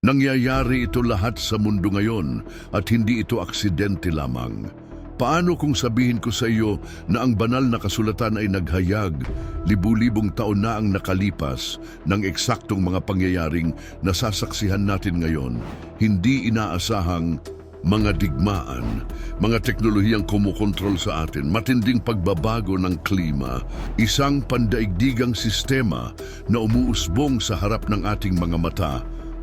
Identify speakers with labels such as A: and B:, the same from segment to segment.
A: Nangyayari ito lahat sa mundo ngayon at hindi ito aksidente lamang. Paano kung sabihin ko sa iyo na ang banal na kasulatan ay naghayag, libu-libong taon na ang nakalipas ng eksaktong mga pangyayaring nasasaksihan natin ngayon, hindi inaasahang mga digmaan, mga teknolohiyang kumukontrol sa atin, matinding pagbabago ng klima, isang pandaigdigang sistema na umuusbong sa harap ng ating mga mata.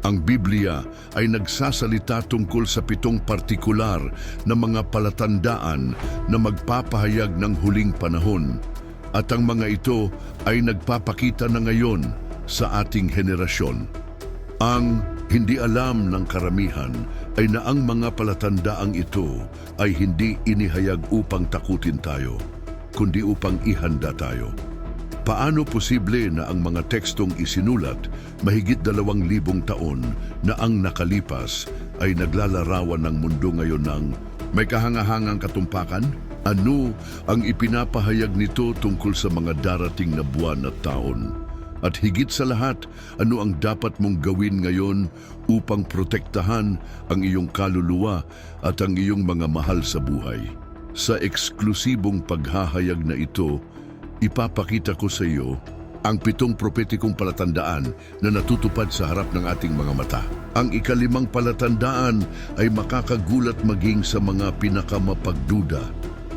A: Ang Biblia ay nagsasalita tungkol sa 7 partikular na mga palatandaan na magpapahayag ng huling panahon. At ang mga ito ay nagpapakita na ngayon sa ating henerasyon. Ang hindi alam ng karamihan ay na ang mga palatandaang ito ay hindi inihayag upang takutin tayo, kundi upang ihanda tayo. Paano posible na ang mga tekstong isinulat mahigit 2,000 taon na ang nakalipas ay naglalarawan ng mundo ngayon ng may kahangahangang katumpakan? Ano ang ipinapahayag nito tungkol sa mga darating na buwan at taon? At higit sa lahat, ano ang dapat mong gawin ngayon upang protektahan ang iyong kaluluwa at ang iyong mga mahal sa buhay? Sa eksklusibong paghahayag na ito, ipapakita ko sa iyo ang 7 propetikong palatandaan na natutupad sa harap ng ating mga mata. Ang ika-5 palatandaan ay makakagulat maging sa mga pinakamapagduda.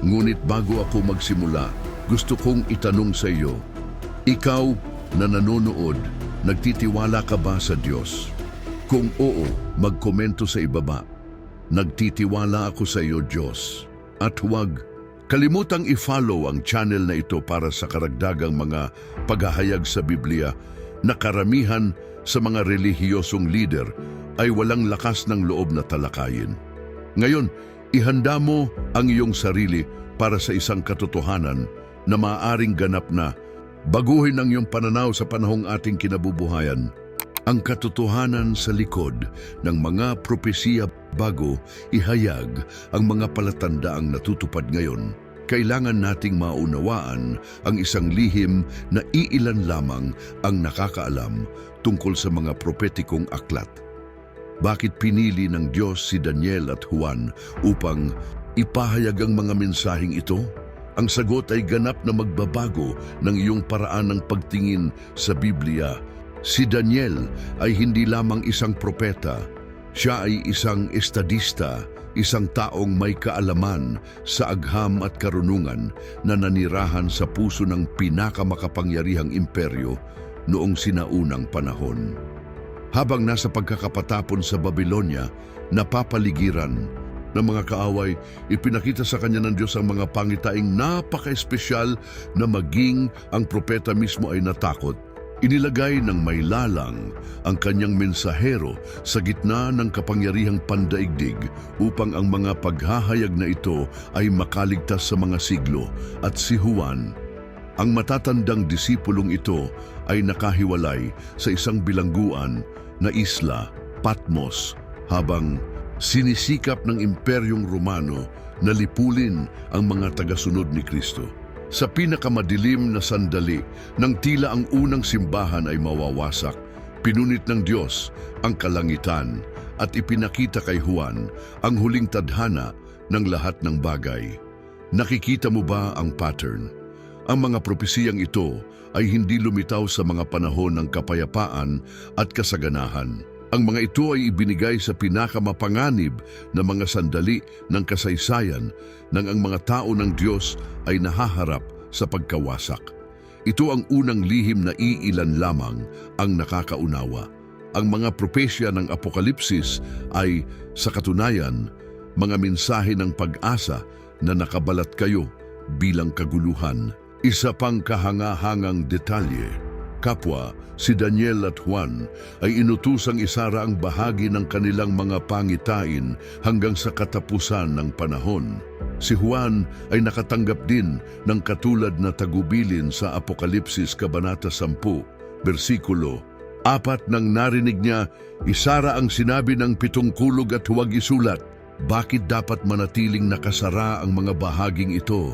A: Ngunit bago ako magsimula, gusto kong itanong sa iyo, ikaw na nanonood, nagtitiwala ka ba sa Diyos? Kung oo, magkomento sa ibaba. Nagtitiwala ako sa iyo, Diyos. At huwag kalimutang i-follow ang channel na ito para sa karagdagang mga paghahayag sa Biblia na karamihan sa mga relihiyosong leader ay walang lakas ng loob na talakayin. Ngayon, ihanda mo ang iyong sarili para sa isang katotohanan na maaaring ganap na baguhin ang iyong pananaw sa panahong ating kinabubuhayan. Ang katotohanan sa likod ng mga propesiya bago ihayag ang mga palatandaang natutupad ngayon. Kailangan nating maunawaan ang isang lihim na iilan lamang ang nakakaalam tungkol sa mga propetikong aklat. Bakit pinili ng Diyos si Daniel at Juan upang ipahayag ang mga mensaheng ito? Ang sagot ay ganap na magbabago ng iyong paraan ng pagtingin sa Biblia. Si Daniel ay hindi lamang isang propeta, siya ay isang estadista, isang taong may kaalaman sa agham at karunungan na nanirahan sa puso ng pinakamakapangyarihang imperyo noong sinaunang panahon. Habang nasa pagkakapatapon sa Babylonia, napapaligiran ng mga kaaway, ipinakita sa kanya ng Diyos ang mga pangitaing napaka-espesyal na maging ang propeta mismo ay natakot. Inilagay ng may lalang ang kanyang mensahero sa gitna ng kapangyarihang pandaigdig upang ang mga paghahayag na ito ay makaligtas sa mga siglo. At si Juan, ang matatandang disipulong ito, ay nakahiwalay sa isang bilangguan na isla, Patmos, habang sinisikap ng Imperyong Romano na lipulin ang mga tagasunod ni Kristo. Sa pinakamadilim na sandali nang tila ang unang simbahan ay mawawasak, pinunit ng Diyos ang kalangitan at ipinakita kay Juan ang huling tadhana ng lahat ng bagay. Nakikita mo ba ang pattern? Ang mga propesiyang ito ay hindi lumitaw sa mga panahon ng kapayapaan at kasaganahan. Ang mga ito ay ibinigay sa pinakamapanganib na mga sandali ng kasaysayan nang ang mga tao ng Diyos ay nahaharap sa pagkawasak. Ito ang unang lihim na iilan lamang ang nakakaunawa. Ang mga propesya ng Apokalipsis ay, sa katunayan, mga mensahe ng pag-asa na nakabalat kayo bilang kaguluhan. Isa pang kahangahangang detalye, kapwa, si Daniel at Juan ay inutusang isara ang bahagi ng kanilang mga pangitain hanggang sa katapusan ng panahon. Si Juan ay nakatanggap din ng katulad na tagubilin sa Apokalipsis Kabanata 10, versikulo 4 nang narinig niya, isara ang sinabi ng 7 kulog at huwag isulat. Bakit dapat manatiling nakasara ang mga bahaging ito?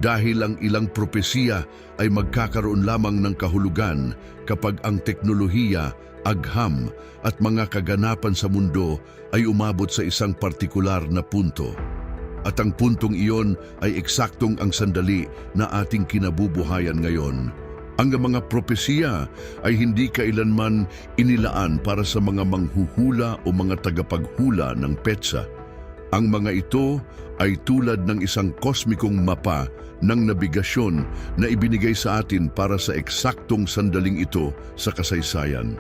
A: Dahil ang ilang propesiya ay magkakaroon lamang ng kahulugan kapag ang teknolohiya agham at mga kaganapan sa mundo ay umabot sa isang partikular na punto. At ang puntong iyon ay eksaktong ang sandali na ating kinabubuhayan ngayon. Ang mga propesiya ay hindi kailanman inilaan para sa mga manghuhula o mga tagapaghula ng petsa. Ang mga ito ay tulad ng isang kosmikong mapa ng nabigasyon na ibinigay sa atin para sa eksaktong sandaling ito sa kasaysayan.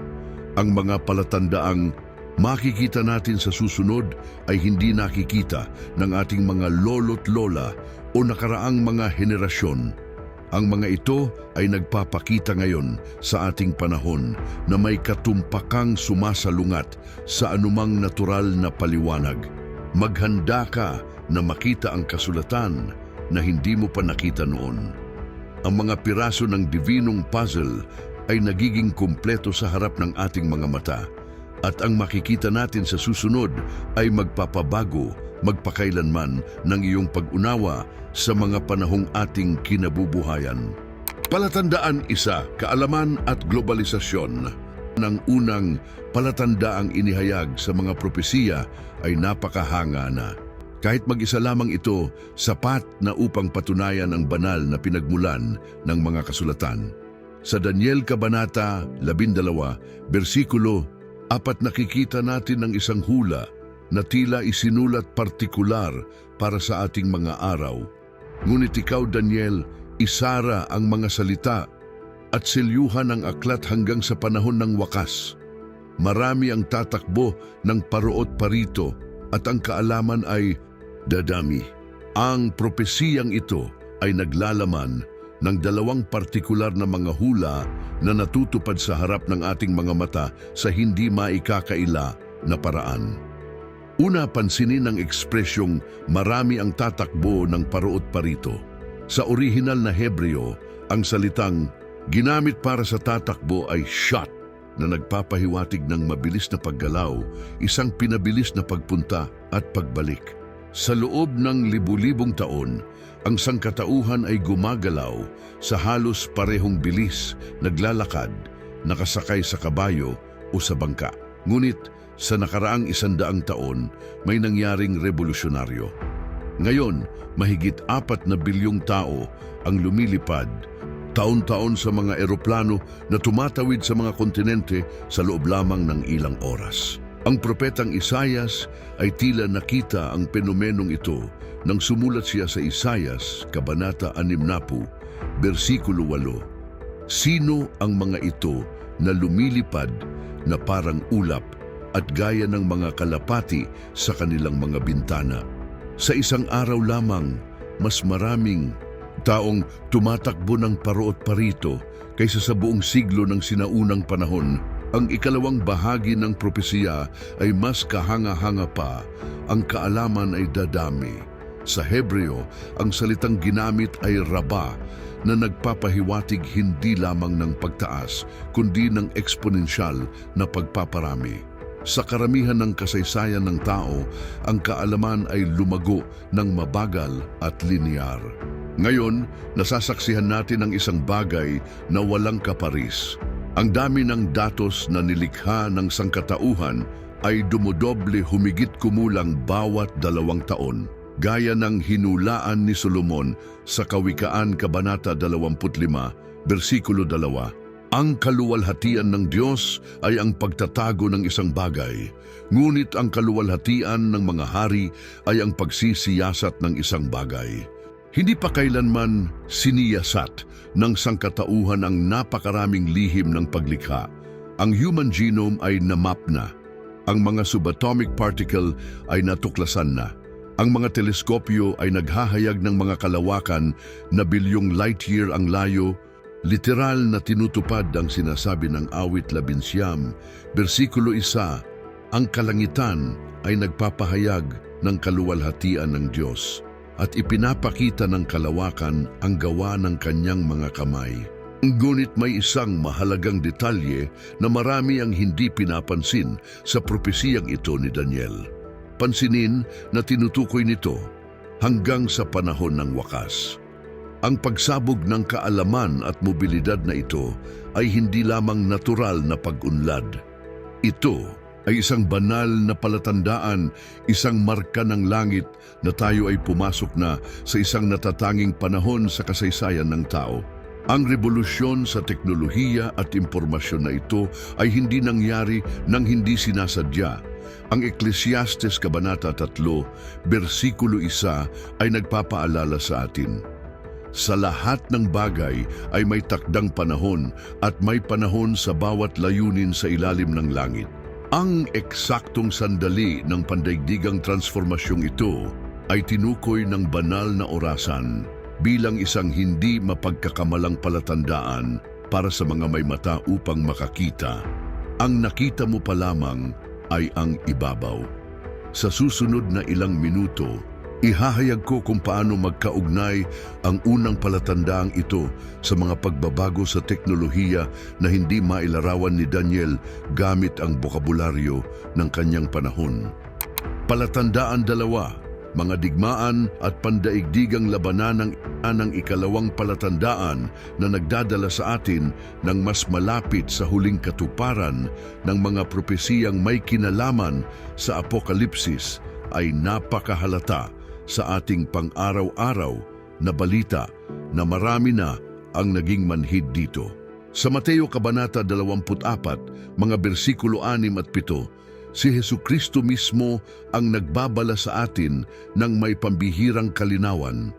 A: Ang mga palatandaang makikita natin sa susunod ay hindi nakikita ng ating mga lolo't lola o nakaraang mga henerasyon. Ang mga ito ay nagpapakita ngayon sa ating panahon na may katumpakang sumasalungat sa anumang natural na paliwanag. Maghanda ka na makita ang kasulatan na hindi mo pa nakita noon. Ang mga piraso ng divinong puzzle ay nagiging kumpleto sa harap ng ating mga mata. At ang makikita natin sa susunod ay magpapabago, magpakailanman ng iyong pag-unawa sa mga panahong ating kinabubuhayan. Palatandaan isa, kaalaman at globalisasyon. Ng unang palatandaang inihayag sa mga propesiya ay napakahanga na. Kahit mag-isa lamang ito, sapat na upang patunayan ang banal na pinagmulan ng mga kasulatan. Sa Daniel Kabanata 12, versikulo 4, nakikita natin ang isang hula na tila isinulat partikular para sa ating mga araw. Ngunit ikaw, Daniel, isara ang mga salita at silyuhan ang aklat hanggang sa panahon ng wakas. Marami ang tatakbo ng paruot parito at ang kaalaman ay dadami. Ang propesiyang ito ay naglalaman ng dalawang partikular na mga hula na natutupad sa harap ng ating mga mata sa hindi maikakaila na paraan. Una, pansinin ang ekspresyong marami ang tatakbo ng paruot parito. Sa orihinal na Hebreo, ang salitang ginamit para sa tatakbo ay shot na nagpapahiwatig ng mabilis na paggalaw, isang pinabilis na pagpunta at pagbalik. Sa loob ng libu-libong taon, ang sangkatauhan ay gumagalaw sa halos parehong bilis, naglalakad, nakasakay sa kabayo o sa bangka. Ngunit sa nakaraang 100 taon, may nangyaring revolusyonaryo. Ngayon, mahigit 4 na bilyong tao ang lumilipad taon-taon sa mga eroplano na tumatawid sa mga kontinente sa loob lamang ng ilang oras. Ang propetang Isayas ay tila nakita ang fenomenong ito nang sumulat siya sa Isayas, Kabanata 60, versikulo 8. Sino ang mga ito na lumilipad na parang ulap at gaya ng mga kalapati sa kanilang mga bintana? Sa isang araw lamang, mas maraming taong tumatakbo ng paruot parito kaysa sa buong siglo ng sinaunang panahon. Ang ikalawang bahagi ng propesiya ay mas kahanga-hanga pa. Ang kaalaman ay dadami. Sa Hebreo, ang salitang ginamit ay raba na nagpapahiwatig hindi lamang ng pagtaas kundi ng eksponensyal na pagpaparami. Sa karamihan ng kasaysayan ng tao, ang kaalaman ay lumago ng mabagal at linear. Ngayon, nasasaksihan natin ang isang bagay na walang kaparis. Ang dami ng datos na nilikha ng sangkatauhan ay dumodoble humigit kumulang bawat 2 taon, gaya ng hinulaan ni Solomon sa Kawikaan Kabanata 25, versikulo 2. Ang kaluwalhatian ng Diyos ay ang pagtatago ng isang bagay, ngunit ang kaluwalhatian ng mga hari ay ang pagsisiyasat ng isang bagay. Hindi pa kailanman siniyasat ng sangkatauhan ang napakaraming lihim ng paglikha. Ang human genome ay namap na. Ang mga subatomic particle ay natuklasan na. Ang mga teleskopyo ay naghahayag ng mga kalawakan na bilyong light year ang layo. Literal na tinutupad ang sinasabi ng awit 11, versikulo 1, ang kalangitan ay nagpapahayag ng kaluwalhatian ng Diyos at ipinapakita ng kalawakan ang gawa ng kanyang mga kamay. Ngunit may isang mahalagang detalye na marami ang hindi pinapansin sa propesiyang ito ni Daniel. Pansinin na tinutukoy nito hanggang sa panahon ng wakas. Ang pagsabog ng kaalaman at mobilidad na ito ay hindi lamang natural na pag-unlad. Ito ay isang banal na palatandaan, isang marka ng langit na tayo ay pumasok na sa isang natatanging panahon sa kasaysayan ng tao. Ang revolusyon sa teknolohiya at impormasyon na ito ay hindi nangyari nang hindi sinasadya. Ang Ecclesiastes Kabanata 3, versikulo 1 ay nagpapaalala sa atin. Sa lahat ng bagay ay may takdang panahon at may panahon sa bawat layunin sa ilalim ng langit. Ang eksaktong sandali ng pandaigdigang transformasyong ito ay tinukoy ng banal na orasan bilang isang hindi mapagkakamalang palatandaan para sa mga may mata upang makakita. Ang nakita mo pa lamang ay ang ibabaw. Sa susunod na ilang minuto, ihahayag ko kung paano magkaugnay ang unang palatandaang ito sa mga pagbabago sa teknolohiya na hindi mailarawan ni Daniel gamit ang bokabularyo ng kanyang panahon. Palatandaan 2, mga digmaan at pandaigdigang labanan ng ikalawang palatandaan na nagdadala sa atin ng mas malapit sa huling katuparan ng mga propesiyang may kinalaman sa Apokalipsis ay napakahalata sa ating pang-araw-araw na balita na marami na ang naging manhid dito. Sa Mateo Kabanata 24, mga bersikulo 6 at 7, si Hesukristo mismo ang nagbabala sa atin ng may pambihirang kalinawan,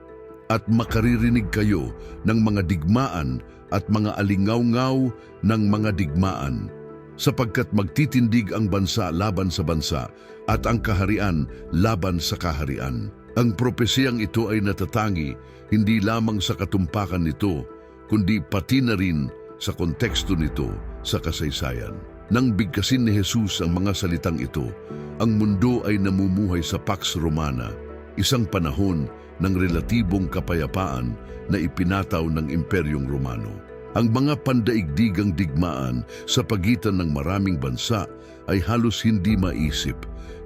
A: at makaririnig kayo ng mga digmaan at mga alingaw-ngaw ng mga digmaan, sapagkat magtitindig ang bansa laban sa bansa at ang kaharian laban sa kaharian. Ang propesiyang ito ay natatangi hindi lamang sa katumpakan nito, kundi pati na rin sa konteksto nito sa kasaysayan. Nang bigkasin ni Jesus ang mga salitang ito, ang mundo ay namumuhay sa Pax Romana, isang panahon ng relatibong kapayapaan na ipinataw ng Imperyong Romano. Ang mga pandaigdigang digmaan sa pagitan ng maraming bansa ay halos hindi maisip.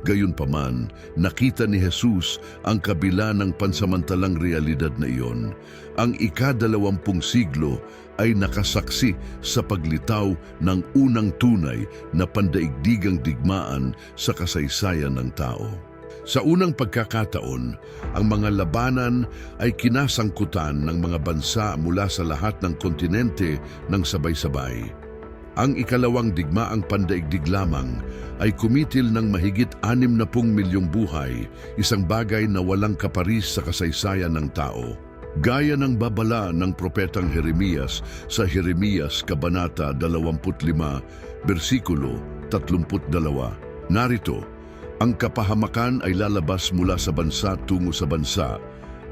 A: Gayunpaman, nakita ni Jesus ang kabila ng pansamantalang realidad na iyon. Ang ika-20 siglo ay nakasaksi sa paglitaw ng unang tunay na pandaigdigang digmaan sa kasaysayan ng tao. Sa unang pagkakataon, ang mga labanan ay kinasangkutan ng mga bansa mula sa lahat ng kontinente ng sabay-sabay. Ang ikalawang digmaang pandaigdig lamang ay kumitil ng mahigit 60 milyong buhay, isang bagay na walang kaparis sa kasaysayan ng tao. Gaya ng babala ng propetang Jeremias sa Jeremias Kabanata 25, versikulo 32. Narito, ang kapahamakan ay lalabas mula sa bansa tungo sa bansa,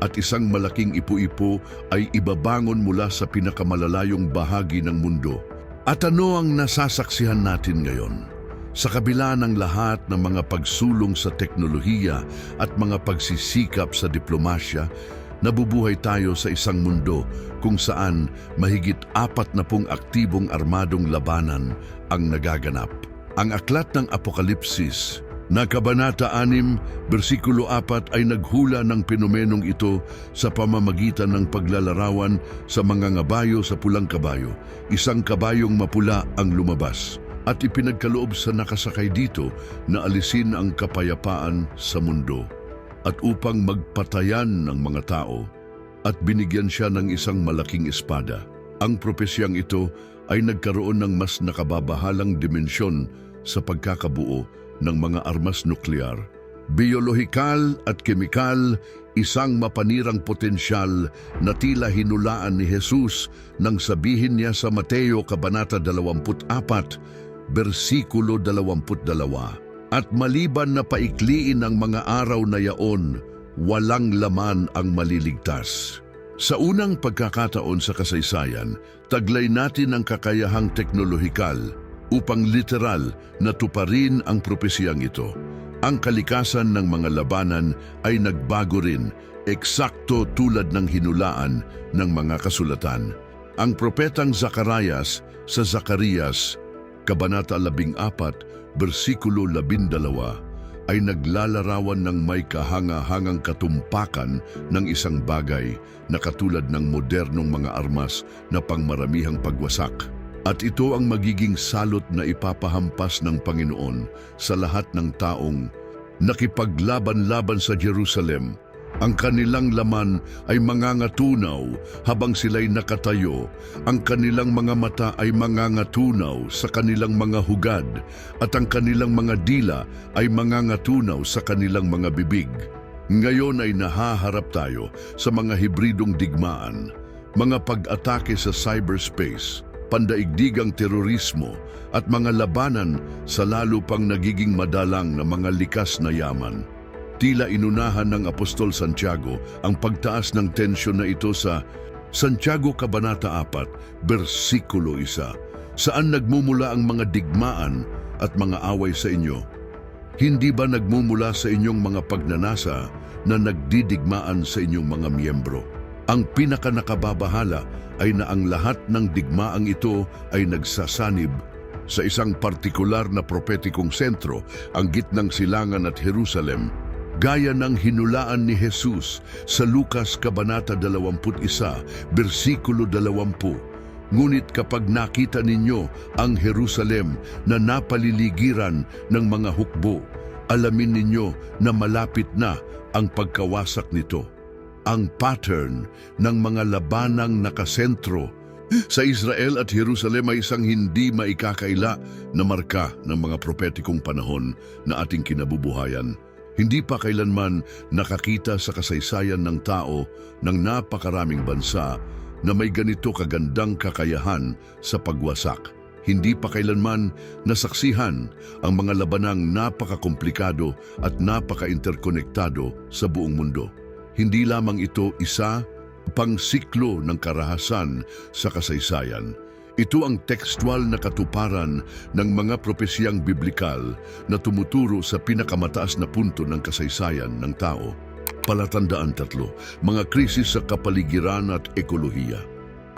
A: at isang malaking ipo-ipo ay ibabangon mula sa pinakamalalayong bahagi ng mundo. At ano ang nasasaksihan natin ngayon? Sa kabila ng lahat ng mga pagsulong sa teknolohiya at mga pagsisikap sa diplomasya, nabubuhay tayo sa isang mundo kung saan mahigit 40 aktibong armadong labanan ang nagaganap. Ang aklat ng Apokalipsis na Kabanata 6, versikulo 4 ay naghula ng penomenong ito sa pamamagitan ng paglalarawan sa mga ngabayo sa pulang kabayo. Isang kabayong mapula ang lumabas at ipinagkaloob sa nakasakay dito na alisin ang kapayapaan sa mundo at upang magpatayan ng mga tao, at binigyan siya ng isang malaking espada. Ang propesiyang ito ay nagkaroon ng mas nakababahalang dimensyon sa pagkakabuo ng mga armas nuklear, biolohikal at kemikal, isang mapanirang potensyal na tila hinulaan ni Jesus nang sabihin niya sa Mateo Kabanata 24, versikulo 22, at maliban na paikliin ang mga araw na yaon, walang laman ang maliligtas. Sa unang pagkakataon sa kasaysayan, taglay natin ang kakayahang teknolohikal upang literal na tuparin ang propesiyang ito. Ang kalikasan ng mga labanan ay nagbago rin, eksakto tulad ng hinulaan ng mga kasulatan. Ang propetang Zacarias sa Zacarias, Kabanata 14, versikulo 12, ay naglalarawan ng may kahanga-hangang katumpakan ng isang bagay na katulad ng modernong mga armas na pangmaramihang pagwasak. At ito ang magiging salot na ipapahampas ng Panginoon sa lahat ng taong nakipaglaban-laban sa Jerusalem. Ang kanilang laman ay mangangatunaw habang sila'y nakatayo. Ang kanilang mga mata ay mangangatunaw sa kanilang mga hugad at ang kanilang mga dila ay mangangatunaw sa kanilang mga bibig. Ngayon ay nahaharap tayo sa mga hibridong digmaan, mga pag-atake sa cyberspace, pandaigdigang terorismo at mga labanan sa lalo pang nagiging madalang na mga likas na yaman. Tila inunahan ng Apostol Santiago ang pagtaas ng tensyon na ito sa Santiago Kabanata 4, versikulo 1, saan nagmumula ang mga digmaan at mga away sa inyo. Hindi ba nagmumula sa inyong mga pagnanasa na nagdidigmaan sa inyong mga miyembro? Ang pinakanakababahala ay na ang lahat ng digmaang ito ay nagsasanib sa isang partikular na propetikong sentro, ang gitnang silangan at Jerusalem, gaya ng hinulaan ni Jesus sa Lucas Kabanata 21, versikulo 20. Ngunit kapag nakita ninyo ang Jerusalem na napaliligiran ng mga hukbo, alamin ninyo na malapit na ang pagkawasak nito. Ang pattern ng mga labanang nakasentro sa Israel at Jerusalem ay isang hindi maikakaila na marka ng mga propetikong panahon na ating kinabubuhayan. Hindi pa kailanman nakakita sa kasaysayan ng tao ng napakaraming bansa na may ganito kagandang kakayahan sa pagwasak. Hindi pa kailanman nasaksihan ang mga labanang napakakomplikado at napaka-interkonektado sa buong mundo. Hindi lamang ito isa pang siklo ng karahasan sa kasaysayan. Ito ang tekstual na katuparan ng mga propesiyang biblikal na tumuturo sa pinakamataas na punto ng kasaysayan ng tao. Palatandaan 3, mga krisis sa kapaligiran at ekolohiya.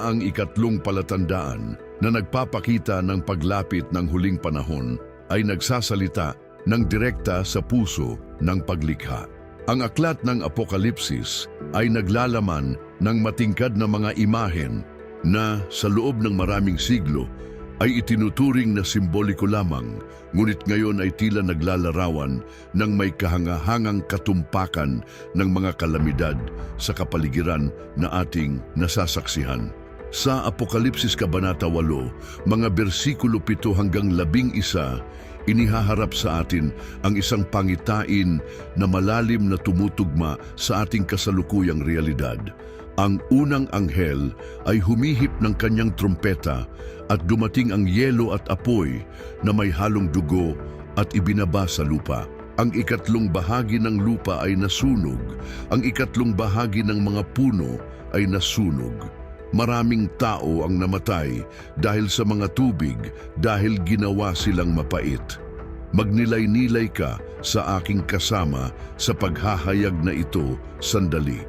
A: Ang ikatlong palatandaan na nagpapakita ng paglapit ng huling panahon ay nagsasalita ng direkta sa puso ng paglikha. Ang aklat ng Apokalipsis ay naglalaman ng matingkad na mga imahen na sa loob ng maraming siglo ay itinuturing na simboliko lamang, ngunit ngayon ay tila naglalarawan ng may kahangahangang katumpakan ng mga kalamidad sa kapaligiran na ating nasasaksihan. Sa Apokalipsis Kabanata 8, mga bersikulo 7 hanggang 11, inihaharap sa atin ang isang pangitain na malalim na tumutugma sa ating kasalukuyang realidad. Ang unang anghel ay humihip ng kanyang trumpeta at dumating ang yelo at apoy na may halong dugo at ibinaba sa lupa. Ang ikatlong bahagi ng lupa ay nasunog. Ang ikatlong bahagi ng mga puno ay nasunog. Maraming tao ang namatay dahil sa mga tubig dahil ginawa silang mapait. Magnilay-nilay ka sa aking kasama sa paghahayag na ito sandali.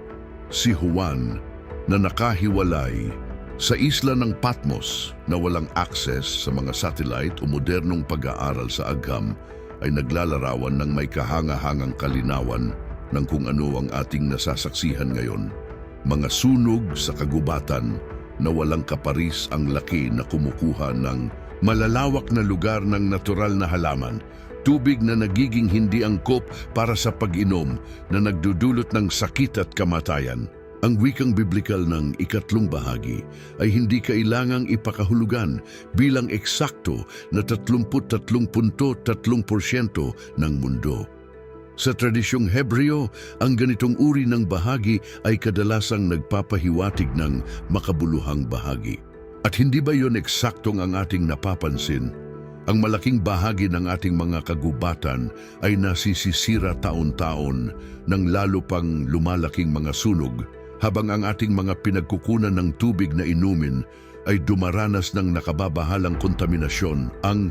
A: Si Juan na nakahiwalay sa isla ng Patmos na walang access sa mga satellite o modernong pag-aaral sa agham ay naglalarawan ng may kahangahangang kalinawan ng kung ano ang ating nasasaksihan ngayon. Mga sunog sa kagubatan na walang kaparis ang laki na kumukuha ng malalawak na lugar ng natural na halaman, tubig na nagiging hindi angkop para sa pag-inom na nagdudulot ng sakit at kamatayan. Ang wikang biblikal ng ikatlong bahagi ay hindi kailangang ipakahulugan bilang eksakto na 33.3% ng mundo. Sa tradisyong Hebreo, ang ganitong uri ng bahagi ay kadalasang nagpapahiwatig ng makabuluhang bahagi. At hindi ba yon eksaktong ang ating napapansin? Ang malaking bahagi ng ating mga kagubatan ay nasisisira taon-taon ng lalo pang lumalaking mga sunog, habang ang ating mga pinagkukunan ng tubig na inumin ay dumaranas ng nakababahalang kontaminasyon. Ang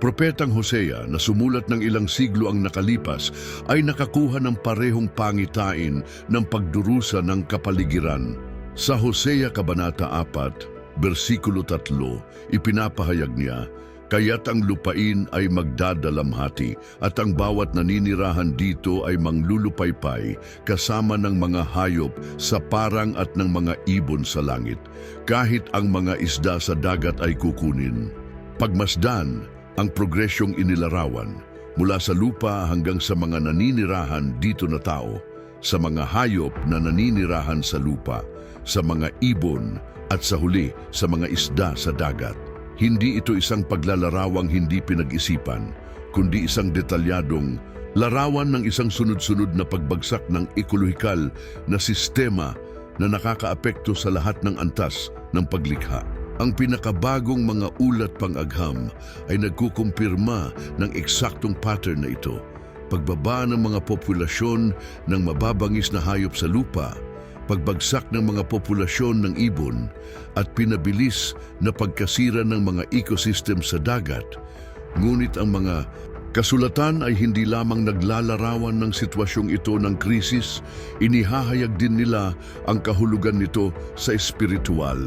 A: Propetang Hosea na sumulat ng ilang siglo ang nakalipas ay nakakuha ng parehong pangitain ng pagdurusa ng kapaligiran. Sa Hosea Kabanata 4, versikulo 3, ipinapahayag niya, Kaya't ang lupain ay magdadalamhati at ang bawat naninirahan dito ay manglulupaypay kasama ng mga hayop sa parang at ng mga ibon sa langit, kahit ang mga isda sa dagat ay kukunin. Pagmasdan ang progresyong inilarawan mula sa lupa hanggang sa mga naninirahan dito na tao, sa mga hayop na naninirahan sa lupa, sa mga ibon at sa huli sa mga isda sa dagat. Hindi ito isang paglalarawang hindi pinag-isipan, kundi isang detalyadong larawan ng isang sunod-sunod na pagbagsak ng ekolohikal na sistema na nakakaapekto sa lahat ng antas ng paglikha. Ang pinakabagong mga ulat pang-agham ay nagkukumpirma ng eksaktong pattern na ito. Pagbaba ng mga populasyon ng mababangis na hayop sa lupa, pagbagsak ng mga populasyon ng ibon, at pinabilis na pagkasira ng mga ecosystem sa dagat. Ngunit ang mga kasulatan ay hindi lamang naglalarawan ng sitwasyong ito ng krisis, inihahayag din nila ang kahulugan nito sa espiritual.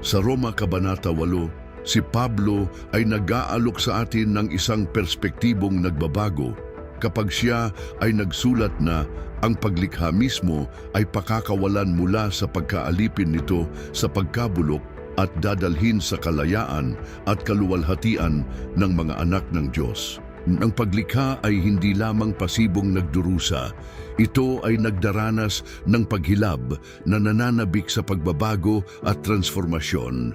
A: Sa Roma Kabanata 8, si Pablo ay nag-aalok sa atin ng isang perspektibong nagbabago kapag siya ay nagsulat na ang paglikha mismo ay pakakawalan mula sa pagkaalipin nito sa pagkabulok at dadalhin sa kalayaan at kaluwalhatian ng mga anak ng Diyos. Ang paglikha ay hindi lamang pasibong nagdurusa, ito ay nagdaranas ng paghilab na nananabik sa pagbabago at transformasyon.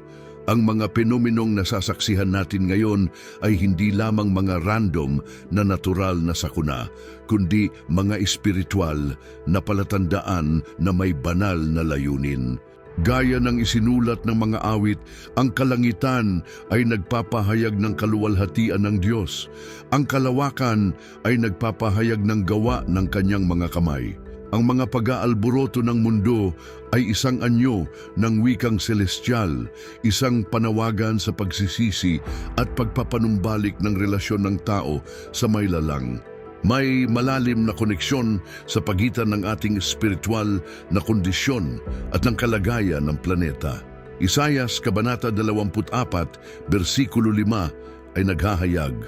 A: Ang mga fenomenong nasasaksihan natin ngayon ay hindi lamang mga random na natural na sakuna, kundi mga espiritual na palatandaan na may banal na layunin. Gaya ng isinulat ng mga awit, ang kalangitan ay nagpapahayag ng kaluwalhatian ng Diyos. Ang kalawakan ay nagpapahayag ng gawa ng kanyang mga kamay. Ang mga pag-aalboroto ng mundo ay isang anyo ng wikang celestial, isang panawagan sa pagsisisi at pagpapanumbalik ng relasyon ng tao sa may lalang. May malalim na koneksyon sa pagitan ng ating espiritual na kondisyon at ng kalagayan ng planeta. Isayas Kabanata 24, versikulo 5 ay naghahayag,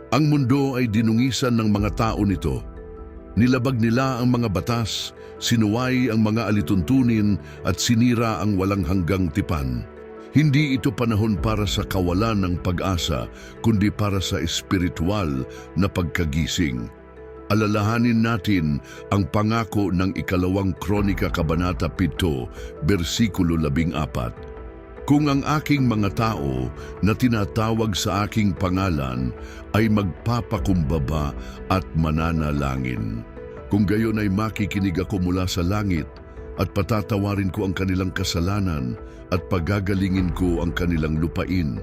A: "Ang mundo ay dinungisan ng mga tao nito. Nilabag nila ang mga batas, sinuway ang mga alituntunin at sinira ang walang hanggang tipan. Hindi ito panahon para sa kawalan ng pag-asa, kundi para sa espiritual na pagkagising." Alalahanin natin ang pangako ng ikalawang Kronika Kabanata 7, versikulo 14. "Kung ang aking mga tao na tinatawag sa aking pangalan ay magpapakumbaba at mananalangin, kung gayon ay makikinig ako mula sa langit at patatawarin ko ang kanilang kasalanan at pagagalingin ko ang kanilang lupain."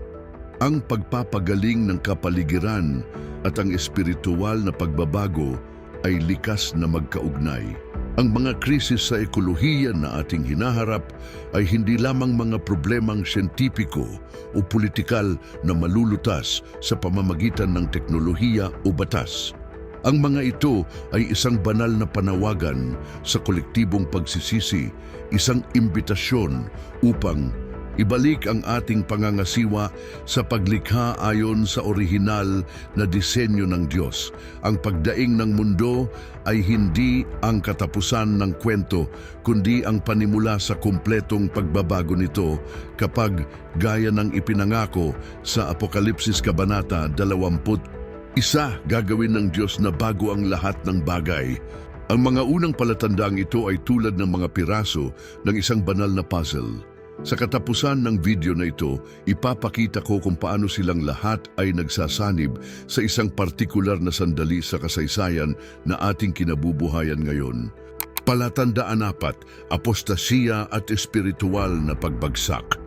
A: Ang pagpapagaling ng kapaligiran at ang espiritual na pagbabago ay likas na magkaugnay. Ang mga krisis sa ekolohiya na ating hinaharap ay hindi lamang mga problemang siyentipiko o politikal na malulutas sa pamamagitan ng teknolohiya o batas. Ang mga ito ay isang banal na panawagan sa kolektibong pagsisisi, isang imbitasyon upang ibalik ang ating pangangasiwa sa paglikha ayon sa orihinal na disenyo ng Diyos. Ang pagdaing ng mundo ay hindi ang katapusan ng kwento, kundi ang panimula sa kumpletong pagbabago nito kapag, gaya ng ipinangako sa Apokalipsis Kabanata 20, gagawin ng Diyos na bago ang lahat ng bagay. Ang mga unang palatandang ito ay tulad ng mga piraso ng isang banal na puzzle. Sa katapusan ng video na ito, ipapakita ko kung paano silang lahat ay nagsasanib sa isang partikular na sandali sa kasaysayan na ating kinabubuhayan ngayon. Palatandaan 4, apostasiya at espiritual na pagbagsak.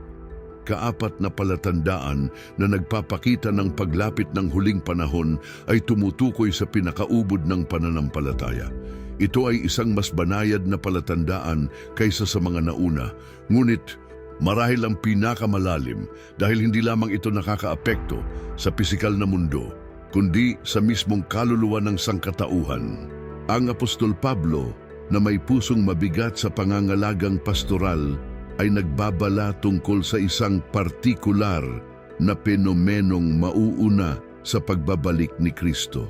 A: Kaapat na palatandaan na nagpapakita ng paglapit ng huling panahon ay tumutukoy sa pinakaubod ng pananampalataya. Ito ay isang mas banayad na palatandaan kaysa sa mga nauna, ngunit marahil ang pinakamalalim dahil hindi lamang ito nakakaapekto sa pisikal na mundo, kundi sa mismong kaluluwa ng sangkatauhan. Ang Apostol Pablo, na may pusong mabigat sa pangangalagang pastoral, ay nagbabala tungkol sa isang partikular na penomenong mauuna sa pagbabalik ni Kristo.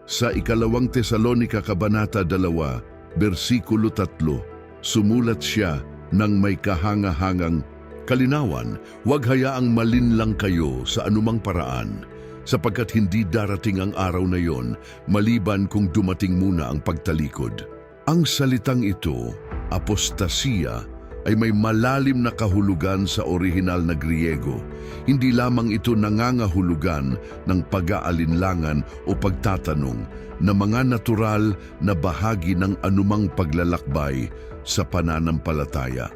A: Sa ikalawang Tesalonika Kabanata 2, versikulo 3, sumulat siya ng may kahangahangang kalinawan, huwag hayaang malinlang kayo sa anumang paraan, sapagkat hindi darating ang araw na yon maliban kung dumating muna ang pagtalikod. Ang salitang ito, apostasiya, ay may malalim na kahulugan sa orihinal na Griego. Hindi lamang ito nangangahulugan ng pag-aalinlangan o pagtatanong na mga natural na bahagi ng anumang paglalakbay sa pananampalataya.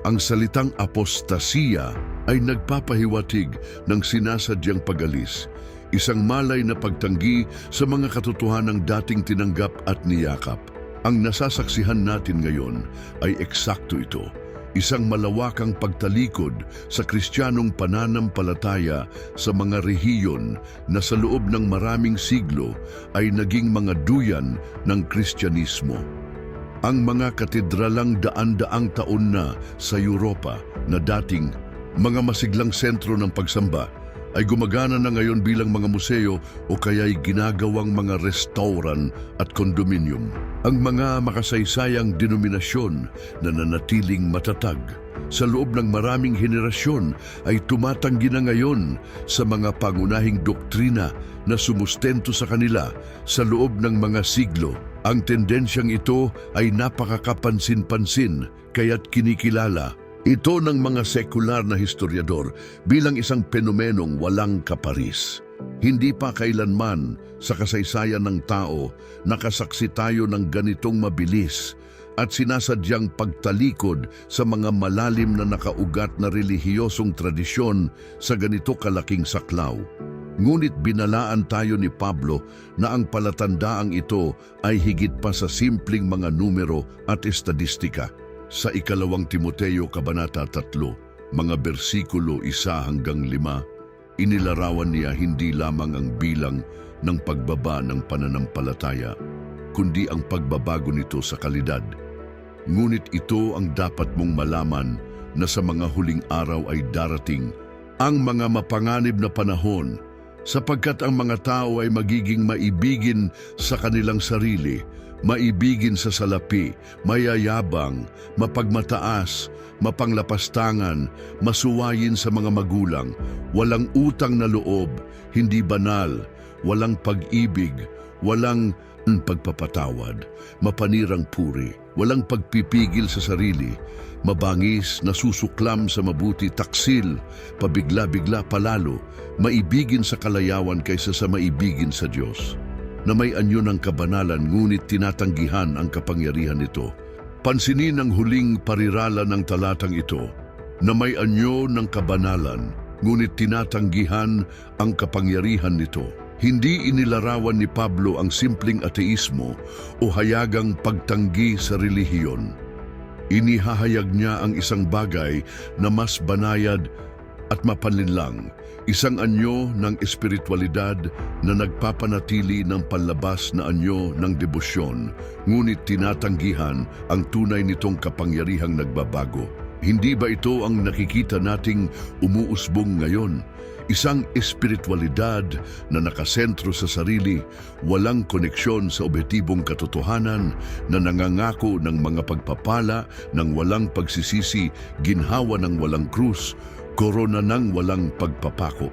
A: Ang salitang apostasiya ay nagpapahiwatig ng sinasadyang pag-alis, isang malay na pagtanggi sa mga katotohanang dating tinanggap at niyakap. Ang nasasaksihan natin ngayon ay eksakto ito, isang malawakang pagtalikod sa Kristiyanong pananampalataya sa mga rehiyon na sa loob ng maraming siglo ay naging mga duyan ng Kristyanismo. Ang mga katedralang daan-daang taon na sa Europa na dating mga masiglang sentro ng pagsamba ay gumagana na ngayon bilang mga museo o kaya'y ginagawang mga restauran at kondominium. Ang mga makasaysayang denominasyon na nanatiling matatag sa loob ng maraming henerasyon ay tumatanggi na ngayon sa mga pangunahing doktrina na sumustento sa kanila sa loob ng mga siglo. Ang tendensyang ito ay napakakapansin-pansin kaya't kinikilala ito ng mga sekular na historiador bilang isang fenomenong walang kaparis. Hindi pa kailanman sa kasaysayan ng tao nakasaksi tayo ng ganitong mabilis at sinasadyang pagtalikod sa mga malalim na nakaugat na relihiyosong tradisyon sa ganito kalaking saklaw. Ngunit binalaan tayo ni Pablo na ang palatandaang ito ay higit pa sa simpleng mga numero at estadistika. Sa ikalawang Timoteo Kabanata 3, mga bersikulo 1-5, inilarawan niya hindi lamang ang bilang ng pagbaba ng pananampalataya, kundi ang pagbabago nito sa kalidad. Ngunit ito ang dapat mong malaman na sa mga huling araw ay darating ang mga mapanganib na panahon, sapagkat ang mga tao ay magiging maibigin sa kanilang sarili, maibigin sa salapi, mayayabang, mapagmataas, mapanglapastangan, masuwayin sa mga magulang, walang utang na loob, hindi banal, walang pag-ibig, walang pagpapatawad, mapanirang puri, walang pagpipigil sa sarili, mabangis, nasusuklam sa mabuti, taksil, pabigla-bigla palalo, maibigin sa kalayawan kaysa sa maibigin sa Diyos, na may anyo ng kabanalan ngunit tinatanggihan ang kapangyarihan nito. Pansinin ang huling parirala ng talatang ito, na may anyo ng kabanalan ngunit tinatanggihan ang kapangyarihan nito. Hindi inilarawan ni Pablo ang simpleng ateismo o hayagang pagtanggi sa relihiyon. Inihahayag niya ang isang bagay na mas banayad at mapanlinlang, isang anyo ng espiritualidad na nagpapanatili ng panlabas na anyo ng debosyon, ngunit tinatanggihan ang tunay nitong kapangyarihang nagbabago. Hindi ba ito ang nakikita nating umuusbong ngayon? Isang espiritualidad na nakasentro sa sarili, walang koneksyon sa objetibong katotohanan, na nangangako ng mga pagpapala ng walang pagsisisi, ginhawa ng walang krus, korona ng walang pagpapako.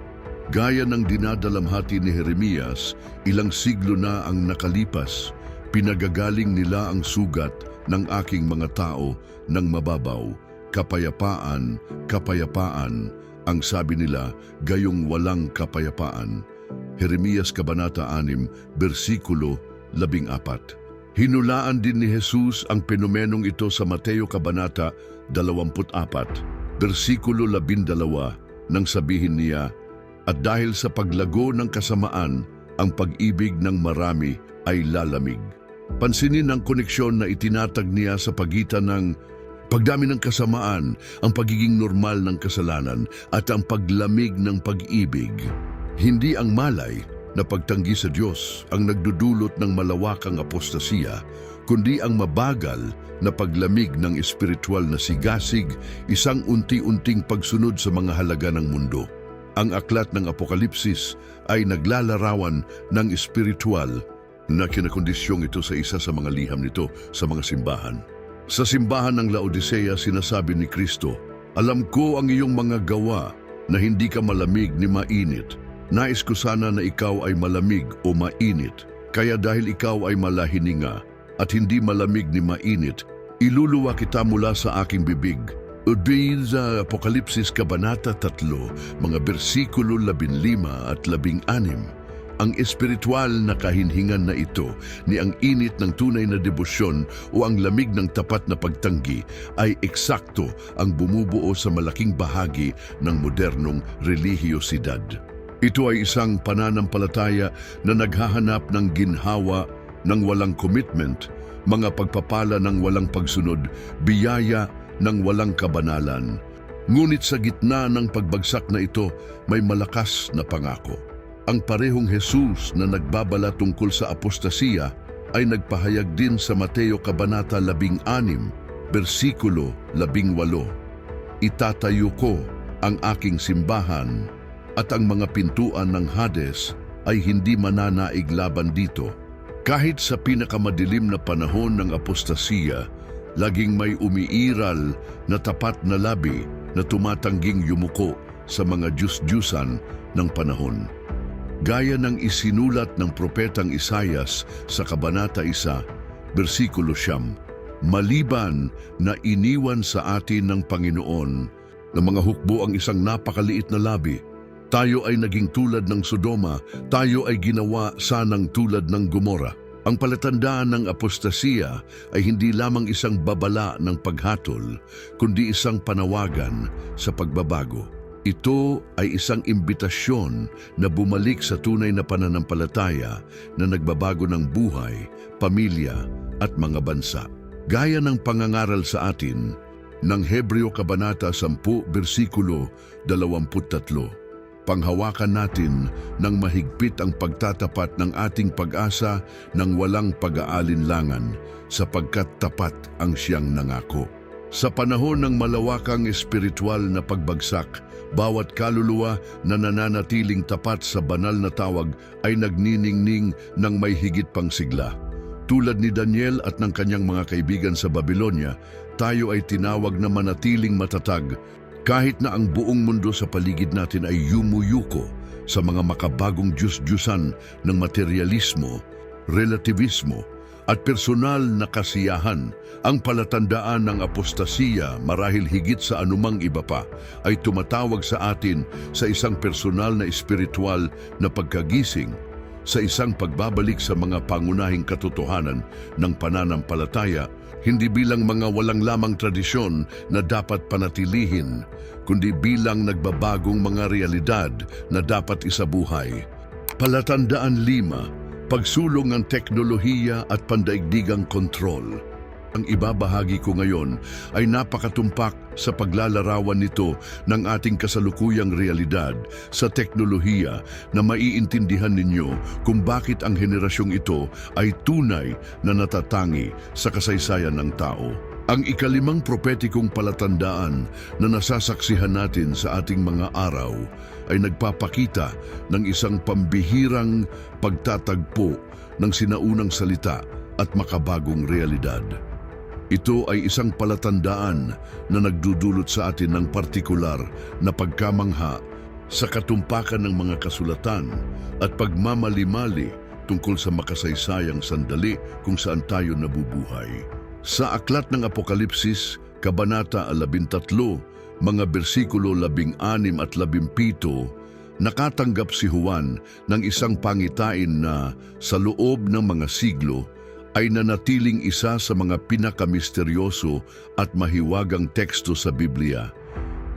A: Gaya ng dinadalamhati ni Jeremias, ilang siglo na ang nakalipas, pinagagaling nila ang sugat ng aking mga tao ng mababaw. Kapayapaan, kapayapaan, ang sabi nila, gayong walang kapayapaan. Jeremias Kabanata 6, versikulo 14. Hinulaan din ni Jesus ang fenomenong ito sa Mateo Kabanata 24, versikulo 12, nang sabihin niya, at dahil sa paglago ng kasamaan, ang pag-ibig ng marami ay lalamig. Pansinin ang koneksyon na itinatag niya sa pagitan ng pagdami ng kasamaan, ang pagiging normal ng kasalanan, at ang paglamig ng pag-ibig. Hindi ang malay na pagtanggi sa Diyos ang nagdudulot ng malawakang apostasiya, kundi ang mabagal na paglamig ng espiritual na sigasig, isang unti-unting pagsunod sa mga halaga ng mundo. Ang aklat ng Apokalipsis ay naglalarawan ng espiritual na kinakondisyong ito sa isa sa mga liham nito sa mga simbahan. Sa simbahan ng Laodicea, sinasabi ni Kristo, "Alam ko ang iyong mga gawa na hindi ka malamig ni mainit. Nais ko sana na ikaw ay malamig o mainit. Kaya dahil ikaw ay malahininga at hindi malamig ni mainit, iluluwa kita mula sa aking bibig." Udin sa Apokalipsis Kabanata 3, mga bersikulo 15 at 16. Ang espiritual na kahinhingan na ito ni ang init ng tunay na debosyon o ang lamig ng tapat na pagtanggi ay eksakto ang bumubuo sa malaking bahagi ng modernong relihiyosidad. Ito ay isang pananampalataya na naghahanap ng ginhawa ng walang commitment, mga pagpapala ng walang pagsunod, biyaya ng walang kabanalan. Ngunit sa gitna ng pagbagsak na ito, may malakas na pangako. Ang parehong Jesus na nagbabala tungkol sa apostasiya ay nagpahayag din sa Mateo Kabanata 16, bersikulo 18. "Itatayo ko ang aking simbahan at ang mga pintuan ng Hades ay hindi mananaig laban dito." Kahit sa pinakamadilim na panahon ng apostasiya, laging may umiiral na tapat na labi na tumatangging yumuko sa mga Diyos-Diyusan ng panahon. Gaya ng isinulat ng propetang Isayas sa Kabanata 1, bersikulo 9, "Maliban na iniwan sa atin ng Panginoon na mga hukbo ang isang napakaliit na labi, tayo ay naging tulad ng Sodoma, tayo ay ginawa sanang tulad ng Gomora." Ang palatandaan ng apostasiya ay hindi lamang isang babala ng paghatol, kundi isang panawagan sa pagbabago. Ito ay isang imbitasyon na bumalik sa tunay na pananampalataya na nagbabago ng buhay, pamilya at mga bansa. Gaya ng pangangaral sa atin ng Hebreo Kabanata 10, bersikulo 23. Panghawakan natin ng mahigpit ang pagtatapat ng ating pag-asa ng walang pag-aalinlangan, sapagkat tapat ang siyang nangako. Sa panahon ng malawakang espiritual na pagbagsak, bawat kaluluwa na nananatiling tapat sa banal na tawag ay nagniningning ng may higit pang sigla. Tulad ni Daniel at ng kanyang mga kaibigan sa Babylonia, tayo ay tinawag na manatiling matatag kahit na ang buong mundo sa paligid natin ay yumuyuko sa mga makabagong Diyos-Diyusan ng materialismo, relativismo at personal na kasiyahan. Ang palatandaan ng apostasiya, marahil higit sa anumang iba pa, ay tumatawag sa atin sa isang personal na espiritual na pagkagising, sa isang pagbabalik sa mga pangunahing katotohanan ng pananampalataya, hindi bilang mga walang lamang tradisyon na dapat panatilihin, kundi bilang nagbabagong mga realidad na dapat isabuhay. Palatandaan 5, pagsulong ng teknolohiya at pandaigdigang kontrol. Ang ibabahagi ko ngayon ay napakatumpak sa paglalarawan nito ng ating kasalukuyang realidad sa teknolohiya na maiintindihan ninyo kung bakit ang henerasyong ito ay tunay na natatangi sa kasaysayan ng tao. Ang ikalimang propetikong palatandaan na nasasaksihan natin sa ating mga araw ay nagpapakita ng isang pambihirang pagtatagpo ng sinaunang salita at makabagong realidad. Ito ay isang palatandaan na nagdudulot sa atin ng partikular na pagkamangha sa katumpakan ng mga kasulatan at pagmamali-mali tungkol sa makasaysayang sandali kung saan tayo nabubuhay. Sa aklat ng Apokalipsis, Kabanata 13, mga bersikulo 16 at 17, nakatanggap si Juan ng isang pangitain na sa loob ng mga siglo ay nanatiling isa sa mga pinakamisteryoso at mahiwagang teksto sa Biblia.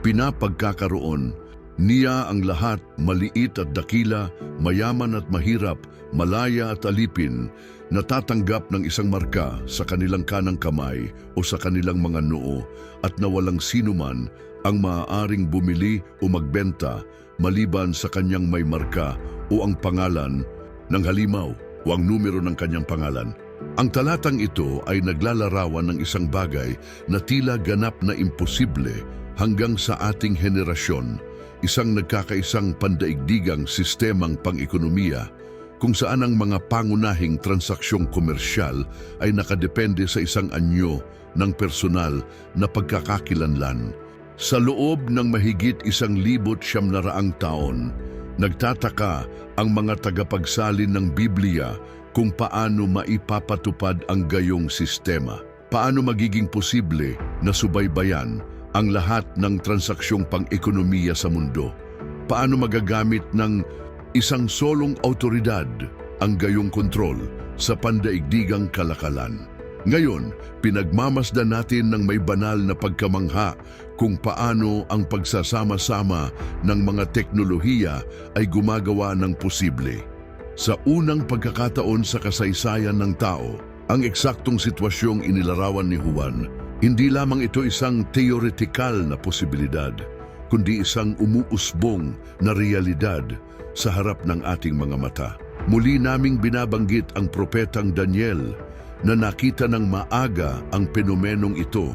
A: Pinapagkakaroon niya ang lahat, maliit at dakila, mayaman at mahirap, malaya at alipin, natatanggap ng isang marka sa kanilang kanang kamay o sa kanilang mga noo, at na walang sinuman ang maaaring bumili o magbenta maliban sa kanyang may marka o ang pangalan ng halimaw o ang numero ng kanyang pangalan. Ang talatang ito ay naglalarawan ng isang bagay na tila ganap na imposible hanggang sa ating henerasyon, isang nagkakaisang pandaigdigang sistemang pang-ekonomiya kung saan ang mga pangunahing transaksyong komersyal ay nakadepende sa isang anyo ng personal na pagkakakilanlan. Sa loob ng mahigit 1,900 taon, nagtataka ang mga tagapagsalin ng Biblia kung paano maipapatupad ang gayong sistema. Paano magiging posible na subaybayan ang lahat ng transaksyong pang-ekonomiya sa mundo? Paano magagamit ng isang solong autoridad ang gayong kontrol sa pandaigdigang kalakalan? Ngayon, pinagmamasdan natin ng may banal na pagkamangha kung paano ang pagsasama-sama ng mga teknolohiya ay gumagawa ng posible. Sa unang pagkakataon sa kasaysayan ng tao, ang eksaktong sitwasyong inilarawan ni Juan, hindi lamang ito isang teoretikal na posibilidad, kundi isang umuusbong na realidad sa harap ng ating mga mata. Muli naming binabanggit ang propetang Daniel na nakita ng maaga ang fenomenong ito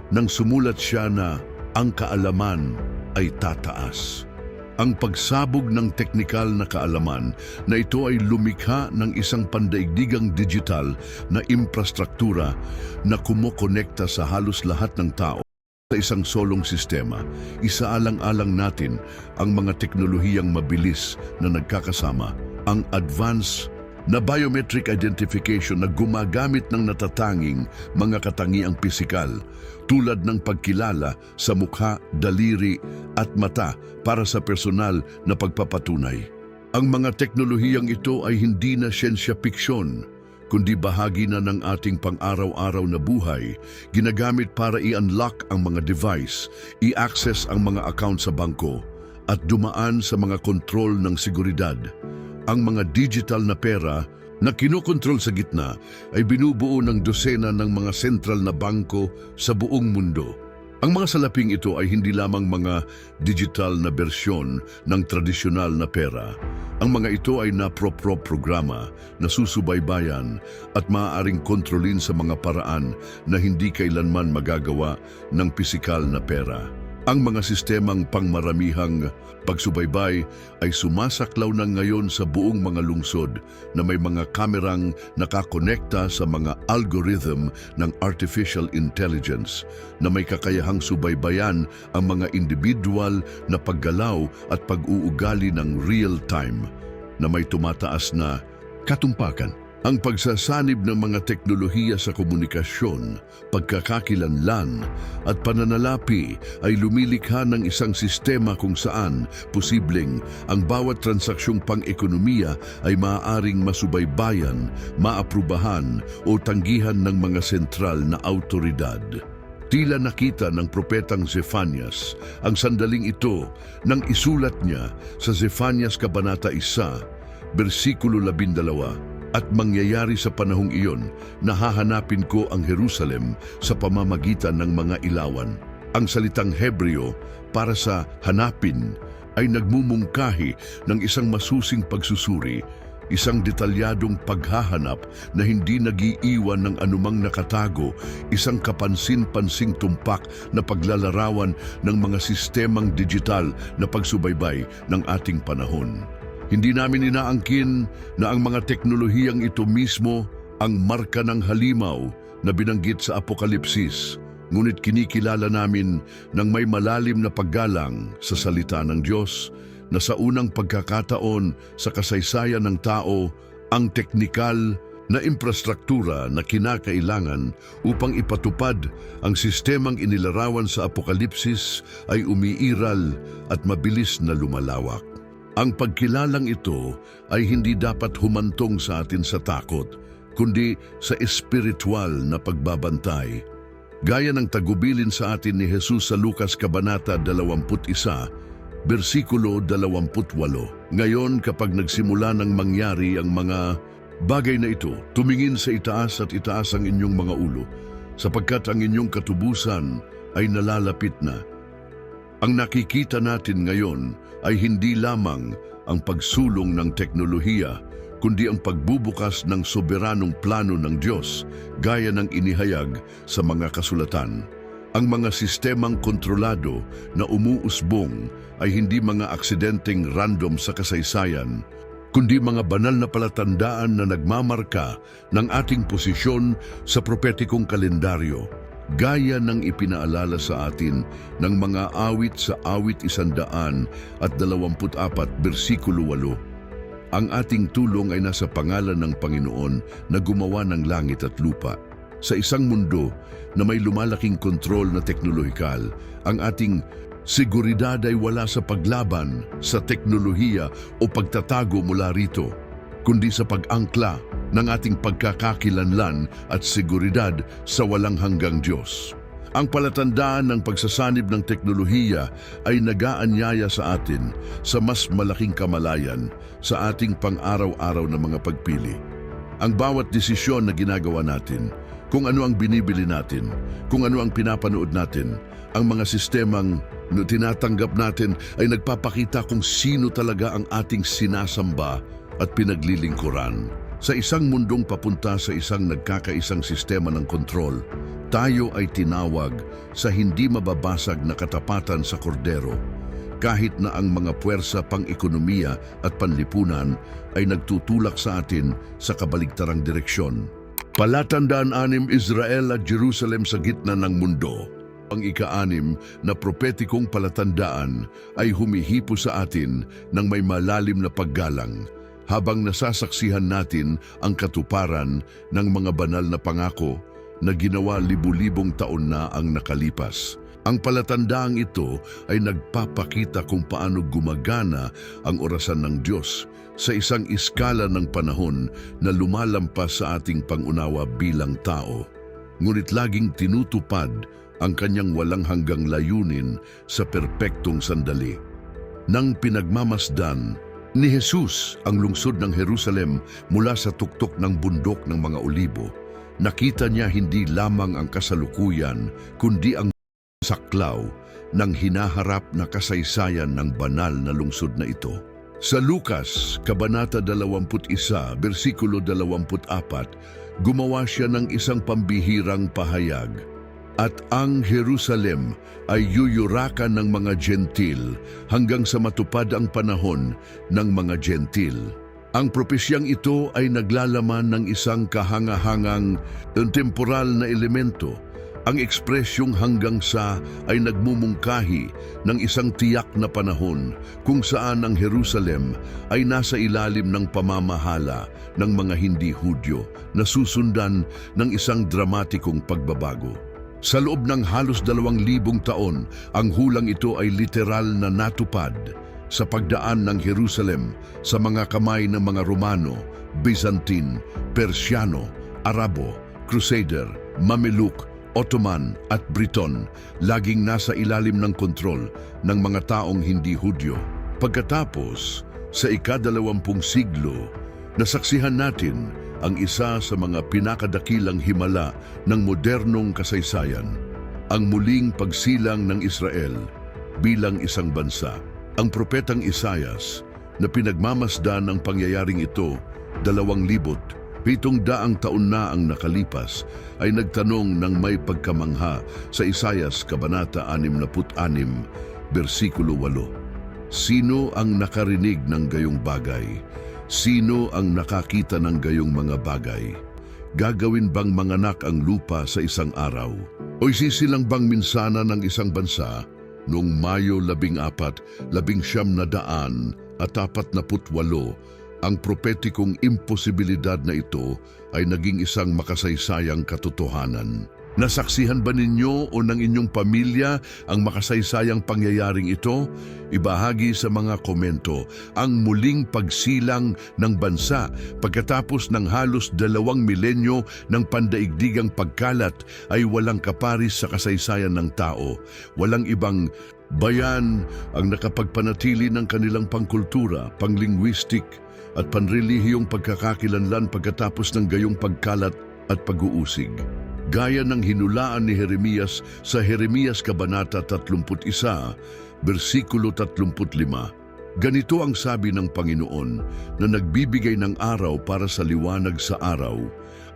A: nang sumulat siya na ang kaalaman ay tataas. Ang pagsabog ng teknikal na kaalaman na ito ay lumikha ng isang pandaigdigang digital na infrastruktura na kumokonekta sa halos lahat ng tao sa isang solong sistema. Isaalang-alang natin ang mga teknolohiyang mabilis na nagkakasama, ang advanced na biometric identification na gumagamit ng natatanging mga katangiang pisikal tulad ng pagkilala sa mukha, daliri at mata para sa personal na pagpapatunay. Ang mga teknolohiyang ito ay hindi na siyensya piksyon, kundi bahagi na ng ating pang-araw-araw na buhay, ginagamit para i-unlock ang mga device, i-access ang mga account sa bangko, at dumaan sa mga kontrol ng seguridad. Ang mga digital na pera na kinokontrol sa gitna ay binubuo ng dosena ng mga sentral na bangko sa buong mundo. Ang mga salaping ito ay hindi lamang mga digital na bersyon ng tradisyonal na pera. Ang mga ito ay programa na susubaybayan at maaaring kontrolin sa mga paraan na hindi kailanman magagawa ng pisikal na pera. Ang mga sistemang pangmaramihang pagsubaybay ay sumasaklaw na ngayon sa buong mga lungsod na may mga kamerang nakakonekta sa mga algorithm ng artificial intelligence na may kakayahang subaybayan ang mga individual na paggalaw at pag-uugali ng real-time na may tumataas na katumpakan. Ang pagsasanib ng mga teknolohiya sa komunikasyon, pagkakakilanlan at pananalapi ay lumilikha ng isang sistema kung saan posibleng ang bawat transaksyong pang-ekonomiya ay maaaring masubaybayan, maaprubahan o tanggihan ng mga sentral na autoridad. Tila nakita ng propetang Zephanias ang sandaling ito nang isulat niya sa Zephanias Kabanata 1, versikulo 12, "At mangyayari sa panahong iyon na hahanapin ko ang Jerusalem sa pamamagitan ng mga ilawan." Ang salitang Hebreo para sa hanapin ay nagmumungkahi ng isang masusing pagsusuri, isang detalyadong paghahanap na hindi nag-iiwan ng anumang nakatago, isang kapansin-pansing tumpak na paglalarawan ng mga sistemang digital na pagsubaybay ng ating panahon. Hindi namin inaangkin na ang mga teknolohiyang ito mismo ang marka ng halimaw na binanggit sa Apokalipsis, ngunit kinikilala namin ng may malalim na paggalang sa salita ng Diyos na sa unang pagkakataon sa kasaysayan ng tao, ang teknikal na infrastruktura na kinakailangan upang ipatupad ang sistemang inilarawan sa Apokalipsis ay umiiral at mabilis na lumalawak. Ang pagkilalang ito ay hindi dapat humantong sa atin sa takot, kundi sa espiritual na pagbabantay. Gaya ng tagubilin sa atin ni Jesus sa Lucas Kabanata 21, versikulo 28. "Ngayon kapag nagsimula ng mangyari ang mga bagay na ito, tumingin sa itaas at itaas ang inyong mga ulo, sapagkat ang inyong katubusan ay nalalapit na." Ang nakikita natin ngayon ay hindi lamang ang pagsulong ng teknolohiya, kundi ang pagbubukas ng soberanong plano ng Diyos gaya ng inihayag sa mga kasulatan. Ang mga sistemang kontrolado na umuusbong ay hindi mga aksidenteng random sa kasaysayan, kundi mga banal na palatandaan na nagmamarka ng ating posisyon sa propetikong kalendaryo, gaya ng ipinaalala sa atin ng mga awit sa awit 124, versikulo 8. Ang ating tulong ay nasa pangalan ng Panginoon na gumawa ng langit at lupa. Sa isang mundo na may lumalaking kontrol na teknolohikal, ang ating seguridad ay wala sa paglaban sa teknolohiya o pagtatago mula rito, kundi sa pag-angkla ng ating pagkakakilanlan at seguridad sa walang hanggang Diyos. Ang palatandaan ng pagsasanib ng teknolohiya ay nag-aanyaya sa atin sa mas malaking kamalayan sa ating pang-araw-araw na mga pagpili. Ang bawat desisyon na ginagawa natin, kung ano ang binibili natin, kung ano ang pinapanood natin, ang mga sistemang tinatanggap natin ay nagpapakita kung sino talaga ang ating sinasamba at pinaglilingkuran. Sa isang mundong papunta sa isang nagkakaisang sistema ng kontrol, tayo ay tinawag sa hindi mababasag na katapatan sa kordero, kahit na ang mga puwersa pang-ekonomiya at panlipunan ay nagtutulak sa atin sa kabaligtarang direksyon. Palatandaan 6, Israel at Jerusalem sa gitna ng mundo. Ang ika-6 na propetikong palatandaan ay humihipo sa atin ng may malalim na paggalang, habang nasasaksihan natin ang katuparan ng mga banal na pangako na ginawa libu-libong taon na ang nakalipas. Ang palatandaang ito ay nagpapakita kung paano gumagana ang orasan ng Diyos sa isang iskala ng panahon na lumalampas sa ating pangunawa bilang tao. Ngunit laging tinutupad ang kanyang walang hanggang layunin sa perpektong sandali. Nang pinagmamasdan ni Jesus ang lungsod ng Jerusalem mula sa tuktok ng bundok ng mga Olibo, nakita niya hindi lamang ang kasalukuyan, kundi ang saklaw ng hinaharap na kasaysayan ng banal na lungsod na ito. Sa Lucas, Kabanata 21, versikulo 24, gumawa siya ng isang pambihirang pahayag. At ang Jerusalem ay yuyurakan ng mga Gentil hanggang sa matupad ang panahon ng mga Gentil. Ang propesyang ito ay naglalaman ng isang kahangahangang temporal na elemento. Ang ekspresyong hanggang sa ay nagmumungkahi ng isang tiyak na panahon kung saan ang Jerusalem ay nasa ilalim ng pamamahala ng mga hindi Hudyo na susundan ng isang dramatikong pagbabago. Sa loob ng halos 2,000 taon, ang hulang ito ay literal na natupad sa pagdaan ng Jerusalem sa mga kamay ng mga Romano, Byzantine, Persiano, Arabo, Crusader, Mameluke, Ottoman at Briton, laging nasa ilalim ng kontrol ng mga taong hindi Hudyo. Pagkatapos, sa ika-20 siglo, nasaksihan natin ang isa sa mga pinakadakilang himala ng modernong kasaysayan, ang muling pagsilang ng Israel bilang isang bansa. Ang propetang Isaias na pinagmamasdan ang pangyayaring ito 2,700 taon na ang nakalipas ay nagtanong ng may pagkamangha sa Isaias Kabanata 66, versikulo 8. Sino ang nakarinig ng gayong bagay? Sino ang nakakita ng gayong mga bagay? Gagawin bang manganak ang lupa sa isang araw? O isisilang bang minsana ng isang bansa? Noong Mayo 14, 1948, ang propetikong imposibilidad na ito ay naging isang makasaysayang katotohanan. Nasaksihan ba ninyo o ng inyong pamilya ang makasaysayang pangyayaring ito? Ibahagi sa mga komento ang muling pagsilang ng bansa pagkatapos ng halos 2 milenyo ng pandaigdigang pagkalat ay walang kaparis sa kasaysayan ng tao. Walang ibang bayan ang nakapagpanatili ng kanilang pangkultura, panglingwistik at panrelihiyong pagkakakilanlan pagkatapos ng gayong pagkalat at pag-uusig. Gaya ng hinulaan ni Jeremias sa Jeremias Kabanata 31, versikulo 35. Ganito ang sabi ng Panginoon na nagbibigay ng araw para sa liwanag sa araw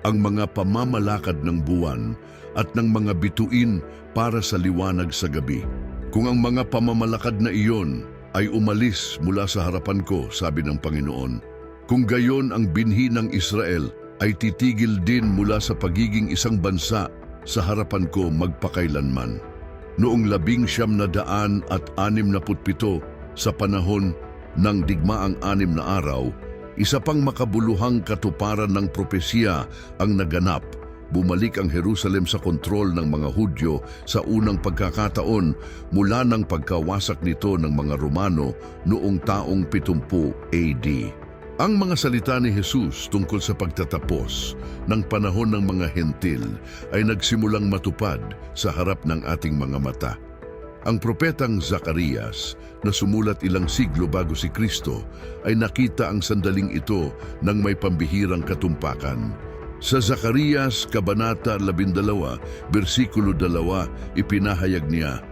A: ang mga pamamalakad ng buwan at ng mga bituin para sa liwanag sa gabi. Kung ang mga pamamalakad na iyon ay umalis mula sa harapan ko, sabi ng Panginoon, kung gayon ang binhi ng Israel ay titigil din mula sa pagiging isang bansa sa harapan ko magpakailanman. Noong 1967 sa panahon ng digmaang 6 na araw, isa pang makabuluhang katuparan ng propesya ang naganap. Bumalik ang Jerusalem sa kontrol ng mga Hudyo sa unang pagkakataon mula ng pagkawasak nito ng mga Romano noong taong 70 AD. Ang mga salita ni Jesus tungkol sa pagtatapos ng panahon ng mga hentil ay nagsimulang matupad sa harap ng ating mga mata. Ang propetang Zacarias na sumulat ilang siglo bago si Kristo ay nakita ang sandaling ito ng may pambihirang katumpakan. Sa Zacarias, Kabanata 12, versikulo 2, ipinahayag niya,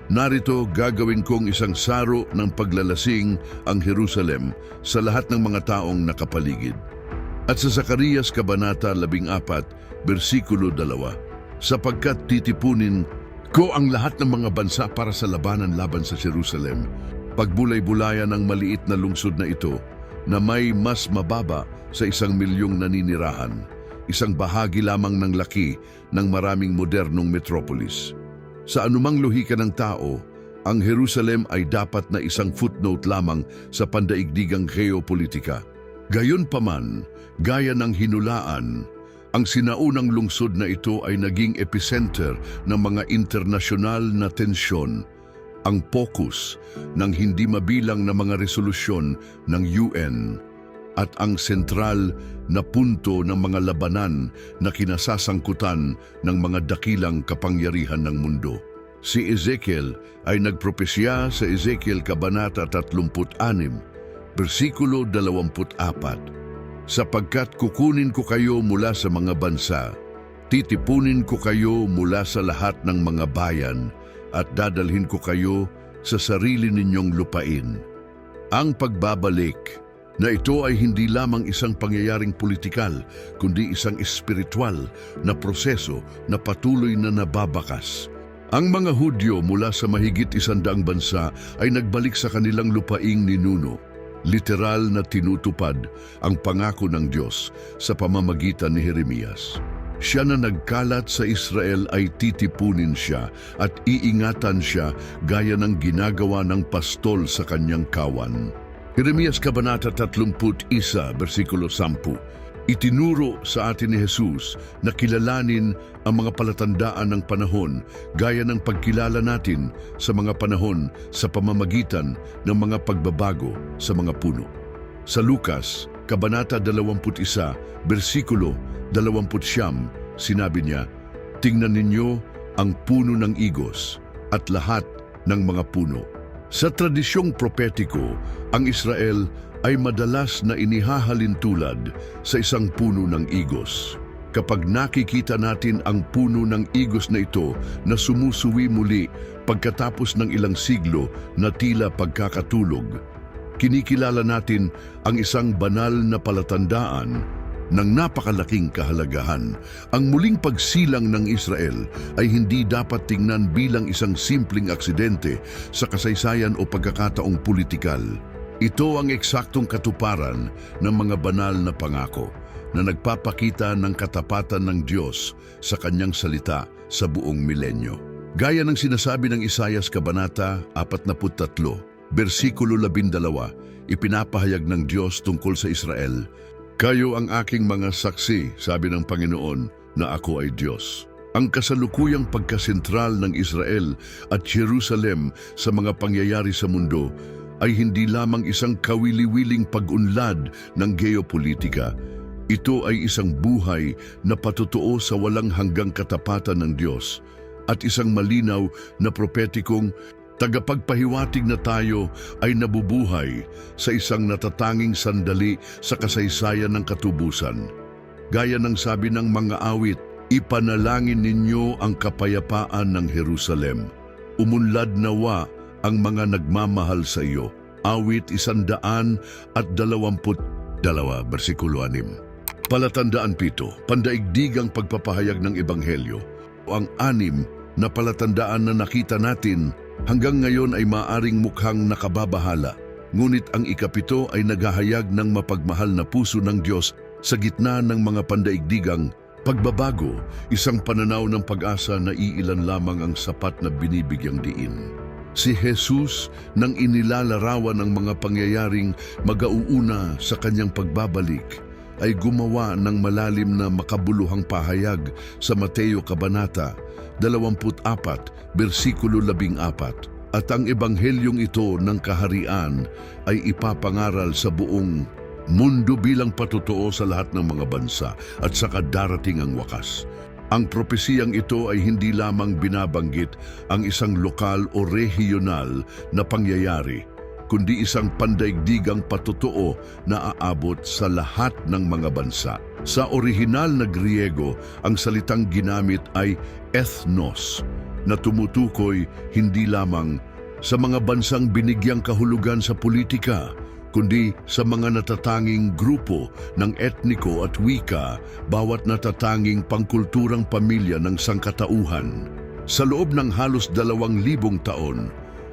A: narito gagawin kong isang saro ng paglalasing ang Jerusalem sa lahat ng mga taong nakapaligid. At sa Zacarias, Kabanata 14, versikulo 2, sapagkat titipunin ko ang lahat ng mga bansa para sa labanan laban sa Jerusalem, pagbulay-bulayan ang maliit na lungsod na ito na may mas mababa sa 1,000,000 naninirahan. Isang bahagi lamang ng laki ng maraming modernong metropolis. Sa anumang lohika ng tao, ang Jerusalem ay dapat na isang footnote lamang sa pandaigdigang geopolitika. Gayunpaman, gaya ng hinulaan, ang sinaunang lungsod na ito ay naging epicenter ng mga internasyonal na tensyon, ang focus ng hindi mabilang na mga resolusyon ng UN, at ang sentral na punto ng mga labanan na kinasasangkutan ng mga dakilang kapangyarihan ng mundo. Si Ezekiel ay nagpropesya sa Ezekiel Kabanata 36, versikulo 24, sapagkat kukunin ko kayo mula sa mga bansa, titipunin ko kayo mula sa lahat ng mga bayan, at dadalhin ko kayo sa sarili ninyong lupain. Ang pagbabalik na ito ay hindi lamang isang pangyayaring politikal, kundi isang espiritual na proseso na patuloy na nababakas. Ang mga Hudyo mula sa mahigit 100 bansa ay nagbalik sa kanilang lupaing ninuno. Literal na tinutupad ang pangako ng Diyos sa pamamagitan ni Jeremias. Siya na nagkalat sa Israel ay titipunin siya at iingatan siya gaya ng ginagawa ng pastol sa kanyang kawan. Jeremias Kabanata 31, versikulo 10. Itinuro sa atin ni Jesus na kilalanin ang mga palatandaan ng panahon gaya ng pagkilala natin sa mga panahon sa pamamagitan ng mga pagbabago sa mga puno. Sa Lucas, Kabanata 21, versikulo 20, sinabi niya, tingnan ninyo ang puno ng igos at lahat ng mga puno. Sa tradisyong propetiko, ang Israel ay madalas na inihahalin tulad sa isang puno ng igos. Kapag nakikita natin ang puno ng igos na ito na sumusuwi muli pagkatapos ng ilang siglo na tila pagkakatulog, kinikilala natin ang isang banal na palatandaan ng napakalaking kahalagahan. Ang muling pagsilang ng Israel ay hindi dapat tingnan bilang isang simpleng aksidente sa kasaysayan o pagkakataong politikal. Ito ang eksaktong katuparan ng mga banal na pangako na nagpapakita ng katapatan ng Diyos sa kanyang salita sa buong milenyo. Gaya ng sinasabi ng Isaias Kabanata 43, versikulo 12, ipinapahayag ng Diyos tungkol sa Israel, kayo ang aking mga saksi, sabi ng Panginoon, na ako ay Diyos. Ang kasalukuyang pagkasentral ng Israel at Jerusalem sa mga pangyayari sa mundo ay hindi lamang isang kawili-wiling pag-unlad ng geopolitika. Ito ay isang buhay na patotoo sa walang hanggang katapatan ng Diyos at isang malinaw na propetikong tagapagpahiwatig na tayo ay nabubuhay sa isang natatanging sandali sa kasaysayan ng katubusan. Gaya ng sabi ng mga awit, ipanalangin ninyo ang kapayapaan ng Jerusalem. Umunlad nawa ang mga nagmamahal sa iyo. Awit 122, versikulo 6. Palatandaan 7, pandaigdigang pagpapahayag ng Ebanghelyo. Ang 6 na palatandaan na nakita natin hanggang ngayon ay maaring mukhang nakababahala. Ngunit ang 7 ay naghahayag ng mapagmahal na puso ng Diyos sa gitna ng mga pandaigdigang pagbabago, isang pananaw ng pag-asa na iilan lamang ang sapat na binibigyang diin. Si Jesus nang inilalarawan ng mga pangyayaring mag-auuna sa kanyang pagbabalik ay gumawa ng malalim na makabuluhang pahayag sa Mateo Kabanata 24, versikulo 14. At ang ebanghelyong ito ng kaharian ay ipapangaral sa buong mundo bilang patotoo sa lahat ng mga bansa at sa darating ang wakas. Ang propesiyang ito ay hindi lamang binabanggit ang isang lokal o regional na pangyayari, kundi isang pandaigdigang patotoo na aabot sa lahat ng mga bansa. Sa orihinal na Griego, ang salitang ginamit ay ethnos, na tumutukoy hindi lamang sa mga bansang binigyang kahulugan sa politika, kundi sa mga natatanging grupo ng etniko at wika, bawat natatanging pangkulturang pamilya ng sangkatauhan. Sa loob ng halos 2,000 taon,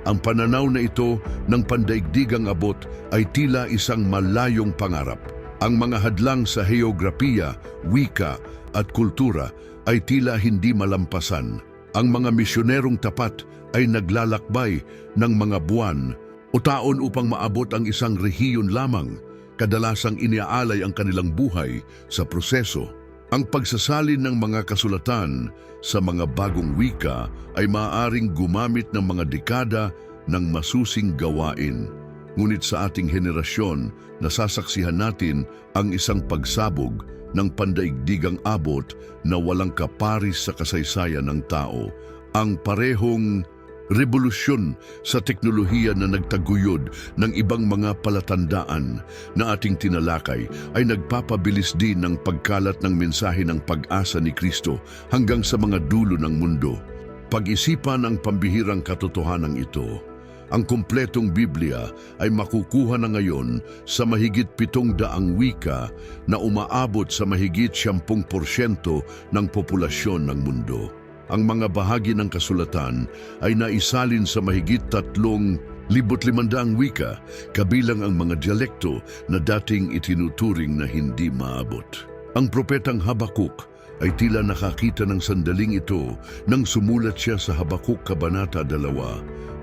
A: ang pananaw na ito ng pandaigdigang abot ay tila isang malayong pangarap. Ang mga hadlang sa heograpiya, wika at kultura ay tila hindi malampasan. Ang mga misyonerong tapat ay naglalakbay ng mga buwan o taon upang maabot ang isang rehiyon lamang. Kadalasang iniaalay ang kanilang buhay sa proseso. Ang pagsasalin ng mga kasulatan sa mga bagong wika ay maaaring gumamit ng mga dekada ng masusing gawain. Ngunit sa ating henerasyon, nasasaksihan natin ang isang pagsabog ng pandaigdigang abot na walang kaparis sa kasaysayan ng tao. Ang parehong revolusyon sa teknolohiya na nagtaguyod ng ibang mga palatandaan na ating tinalakay ay nagpapabilis din ng pagkalat ng mensahe ng pag-asa ni Kristo hanggang sa mga dulo ng mundo. Pag-isipan ang pambihirang katotohanan ito. Ang kumpletong Biblia ay makukuha na ngayon sa mahigit 700 wika na umaabot sa mahigit 10% ng populasyon ng mundo. Ang mga bahagi ng kasulatan ay naisalin sa mahigit 3,500 wika, kabilang ang mga dialekto na dating itinuturing na hindi maabot. Ang propetang Habakuk ay tila nakakita ng sandaling ito nang sumulat siya sa Habakuk Kabanata 2,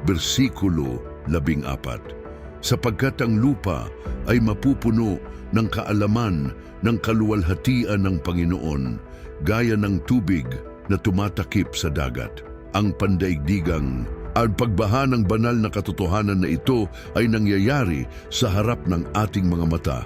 A: versikulo 14. Sapagkat ang lupa ay mapupuno ng kaalaman ng kaluwalhatian ng Panginoon, gaya ng tubig na tumatakip sa dagat. Ang pandaigdigang ang pagbaha ng banal na katotohanan na ito ay nangyayari sa harap ng ating mga mata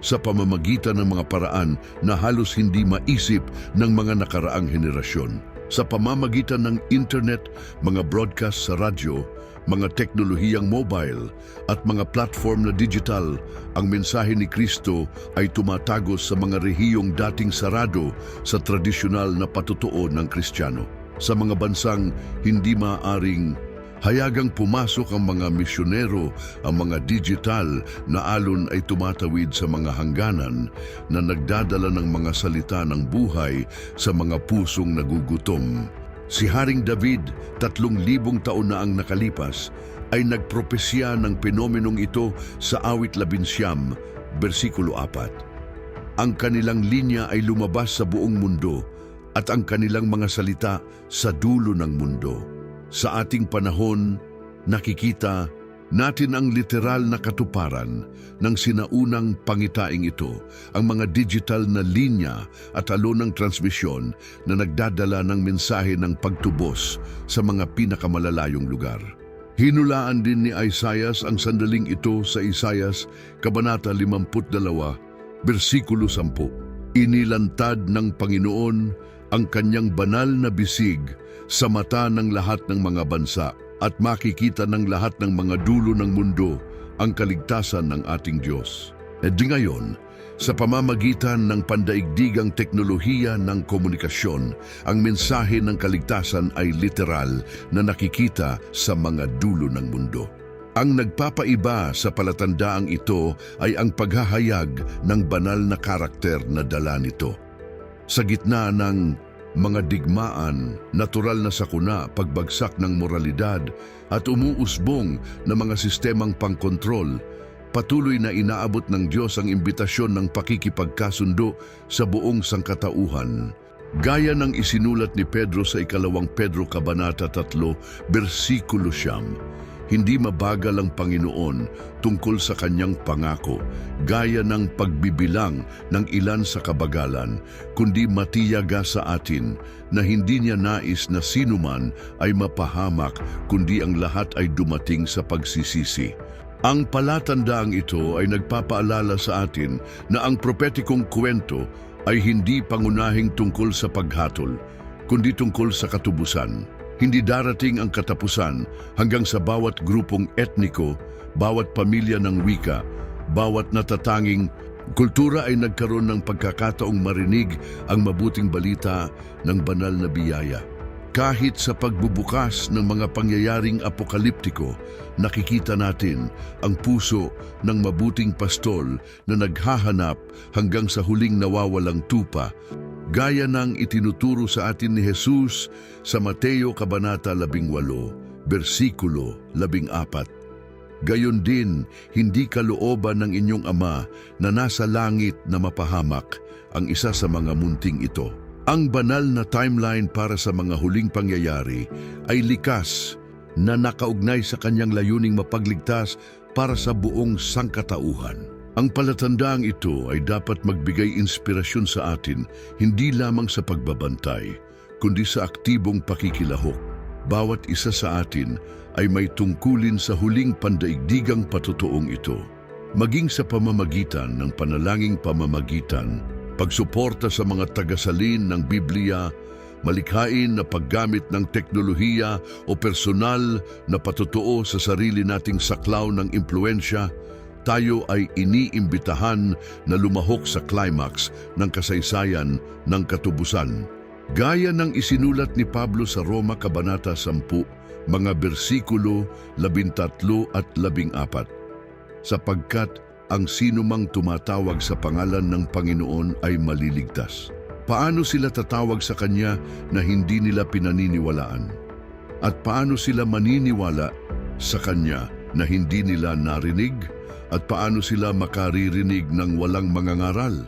A: sa pamamagitan ng mga paraan na halos hindi maisip ng mga nakaraang henerasyon. Sa pamamagitan ng internet, mga broadcast sa radyo, mga teknolohiyang mobile at mga platform na digital, ang mensahe ni Kristo ay tumatagos sa mga rehiyong dating sarado sa tradisyonal na patotoo ng Kristiyano. Sa mga bansang hindi maaaring hayagang pumasok ang mga misyonero, ang mga digital na alon ay tumatawid sa mga hangganan na nagdadala ng mga salita ng buhay sa mga pusong nagugutom. Si Haring David, 3,000 taon na ang nakalipas, ay nagpropesya ng penomenong ito sa Awit 11, versikulo 4. Ang kanilang linya ay lumabas sa buong mundo at ang kanilang mga salita sa dulo ng mundo. Sa ating panahon, nakikita natin ang literal na katuparan ng sinaunang pangitaing ito, ang mga digital na linya at alon ng transmisyon na nagdadala ng mensahe ng pagtubos sa mga pinakamalalayong lugar. Hinulaan din ni Isaias ang sandaling ito sa Isaias, Kabanata 52, versikulo 10. Inilantad ng Panginoon ang kanyang banal na bisig sa mata ng lahat ng mga bansa at makikita ng lahat ng mga dulo ng mundo ang kaligtasan ng ating Diyos. At ngayon, sa pamamagitan ng pandaigdigang teknolohiya ng komunikasyon, ang mensahe ng kaligtasan ay literal na nakikita sa mga dulo ng mundo. Ang nagpapaiba sa palatandaang ito ay ang paghahayag ng banal na karakter na dala nito. Sa gitna ng mga digmaan, natural na sakuna, pagbagsak ng moralidad at umuusbong na mga sistemang pangkontrol, patuloy na inaabot ng Diyos ang imbitasyon ng pakikipagkasundo sa buong sangkatauhan. Gaya ng isinulat ni Pedro sa 2 Pedro Kabanata 3, versikulo 9, hindi mabagal ang Panginoon tungkol sa kanyang pangako, gaya ng pagbibilang ng ilan sa kabagalan, kundi matiyaga sa atin na hindi niya nais na sinuman ay mapahamak, kundi ang lahat ay dumating sa pagsisisi. Ang palatandaang ito ay nagpapaalala sa atin na ang propetikong kwento ay hindi pangunahing tungkol sa paghatol, kundi tungkol sa katubusan. Hindi darating ang katapusan hanggang sa bawat grupong etniko, bawat pamilya ng wika, bawat natatanging kultura ay nagkaroon ng pagkakataong marinig ang mabuting balita ng banal na biyaya. Kahit sa pagbubukas ng mga pangyayaring apokaliptiko, nakikita natin ang puso ng mabuting pastol na naghahanap hanggang sa huling nawawalang tupa, gaya ng itinuturo sa atin ni Jesus sa Mateo Kabanata 18, versikulo 14. Gayon din, hindi kalooban ng inyong Ama na nasa langit na mapahamak ang isa sa mga munting ito. Ang banal na timeline para sa mga huling pangyayari ay likas na nakaugnay sa kanyang layuning mapagligtas para sa buong sangkatauhan. Ang palatandaang ito ay dapat magbigay inspirasyon sa atin hindi lamang sa pagbabantay, kundi sa aktibong pakikilahok. Bawat isa sa atin ay may tungkulin sa huling pandaigdigang patutuong ito. Maging sa pamamagitan ng panalangin pamamagitan, pagsuporta sa mga tagasalin ng Biblia, malikhain na paggamit ng teknolohiya o personal na patutuo sa sarili nating saklaw ng impluensya, tayo ay iniimbitahan na lumahok sa climax ng kasaysayan ng katubusan. Gaya ng isinulat ni Pablo sa Roma Kabanata 10, mga bersikulo 13 at 14, sapagkat ang sinumang tumatawag sa pangalan ng Panginoon ay maliligtas. Paano sila tatawag sa Kanya na hindi nila pinaniniwalaan? At paano sila maniniwala sa Kanya na hindi nila narinig? At paano sila makaririnig ng walang mangangaral?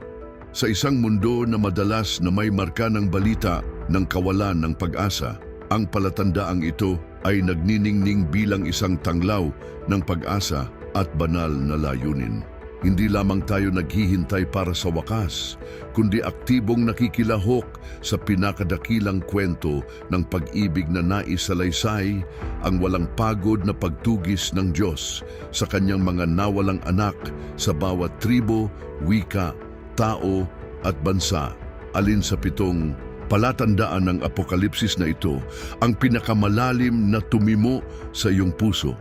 A: Sa isang mundo na madalas na may marka ng balita ng kawalan ng pag-asa, ang palatandaang ito ay nagniningning bilang isang tanglaw ng pag-asa at banal na layunin. Hindi lamang tayo naghihintay para sa wakas, kundi aktibong nakikilahok sa pinakadakilang kwento ng pag-ibig na naisalaysay, ang walang pagod na pagtugis ng Diyos sa kanyang mga nawalang anak sa bawat tribo, wika, tao at bansa. Alin sa 7 palatandaan ng Apokalipsis na ito ang pinakamalalim na tumimo sa iyong puso?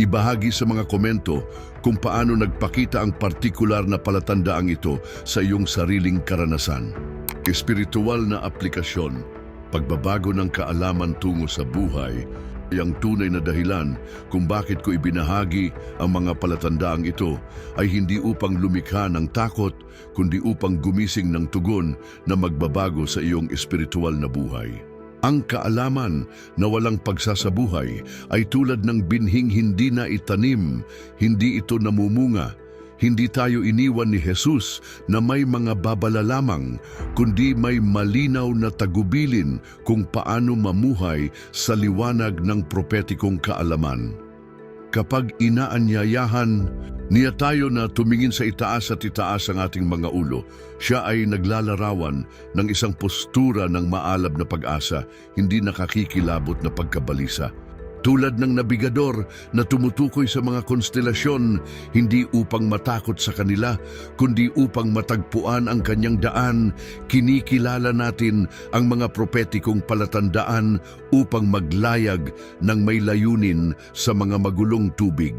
A: Ibahagi sa mga komento kung paano nagpakita ang partikular na palatandaang ito sa iyong sariling karanasan. Espiritual na aplikasyon, pagbabago ng kaalaman tungo sa buhay, ay ang tunay na dahilan kung bakit ko ibinahagi ang mga palatandaang ito ay hindi upang lumikha ng takot, kundi upang gumising ng tugon na magbabago sa iyong espiritual na buhay. Ang kaalaman na walang pagsasabuhay ay tulad ng binhing hindi na itanim, hindi ito namumunga. Hindi tayo iniwan ni Jesus na may mga babala lamang, kundi may malinaw na tagubilin kung paano mamuhay sa liwanag ng propetikong kaalaman. Kapag inaanyayahan niya tayo na tumingin sa itaas at itaas ang ating mga ulo, siya ay naglalarawan ng isang postura ng maalab na pag-asa, hindi nakakikilabot na pagkabalisa. Tulad ng nabigador na tumutukoy sa mga konstelasyon, hindi upang matakot sa kanila, kundi upang matagpuan ang kanyang daan, kinikilala natin ang mga propetikong palatandaan upang maglayag ng may layunin sa mga magulong tubig.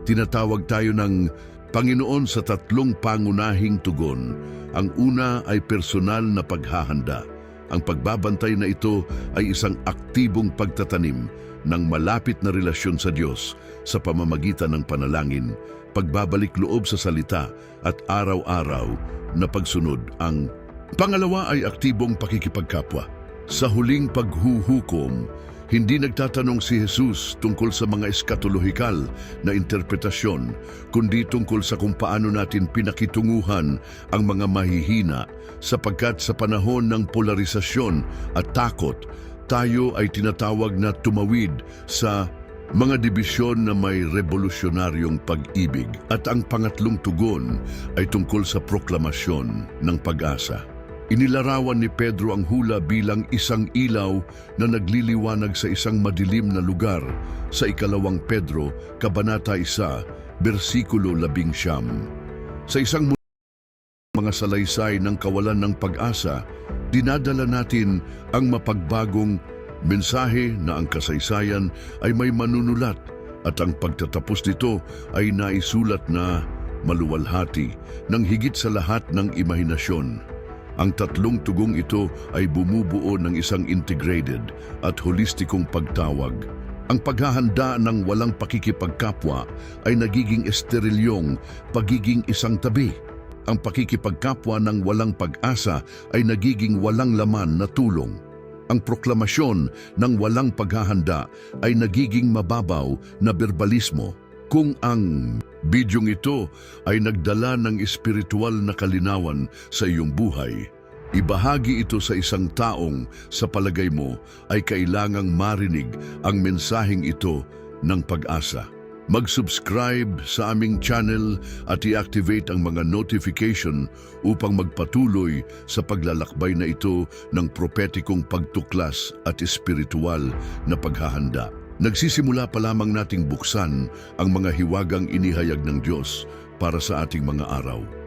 A: Tinatawag tayo ng Panginoon sa 3 pangunahing tugon. Ang una ay personal na paghahanda. Ang pagbabantay na ito ay isang aktibong pagtatanim ng malapit na relasyon sa Diyos sa pamamagitan ng panalangin, pagbabalik loob sa salita at araw-araw na pagsunod. Ang pangalawa ay aktibong pakikipagkapwa. Sa huling paghuhukom, hindi nagtatanong si Jesus tungkol sa mga eskatolohikal na interpretasyon, kundi tungkol sa kung paano natin pinakitunguhan ang mga mahihina, sapagkat sa panahon ng polarisasyon at takot, tayo ay tinatawag na tumawid sa mga dibisyon na may revolusyonaryong pag-ibig. At ang pangatlong tugon ay tungkol sa proklamasyon ng pag-asa. Inilarawan ni Pedro ang hula bilang isang ilaw na nagliliwanag sa isang madilim na lugar sa 2 Pedro, Kabanata 1, versikulo 11. Sa isang mga salaysay ng kawalan ng pag-asa, dinadala natin ang mapagbagong mensahe na ang kasaysayan ay may manunulat at ang pagtatapos nito ay naisulat na maluwalhati ng higit sa lahat ng imahinasyon. Ang tatlong tugong ito ay bumubuo ng isang integrated at holistikong pagtawag. Ang paghahanda ng walang pakikipagkapwa ay nagiging esterilyong pagiging isang tabi. Ang pakikipagkapwa ng walang pag-asa ay nagiging walang laman na tulong. Ang proklamasyon ng walang paghahanda ay nagiging mababaw na berbalismo. Kung ang bidyong ito ay nagdala ng espiritual na kalinawan sa iyong buhay, ibahagi ito sa isang taong sa palagay mo ay kailangang marinig ang mensaheng ito ng pag-asa. Mag-subscribe sa aming channel at i-activate ang mga notification upang magpatuloy sa paglalakbay na ito ng propetikong pagtuklas at espiritual na paghahanda. Nagsisimula pa lamang nating buksan ang mga hiwagang inihayag ng Diyos para sa ating mga araw.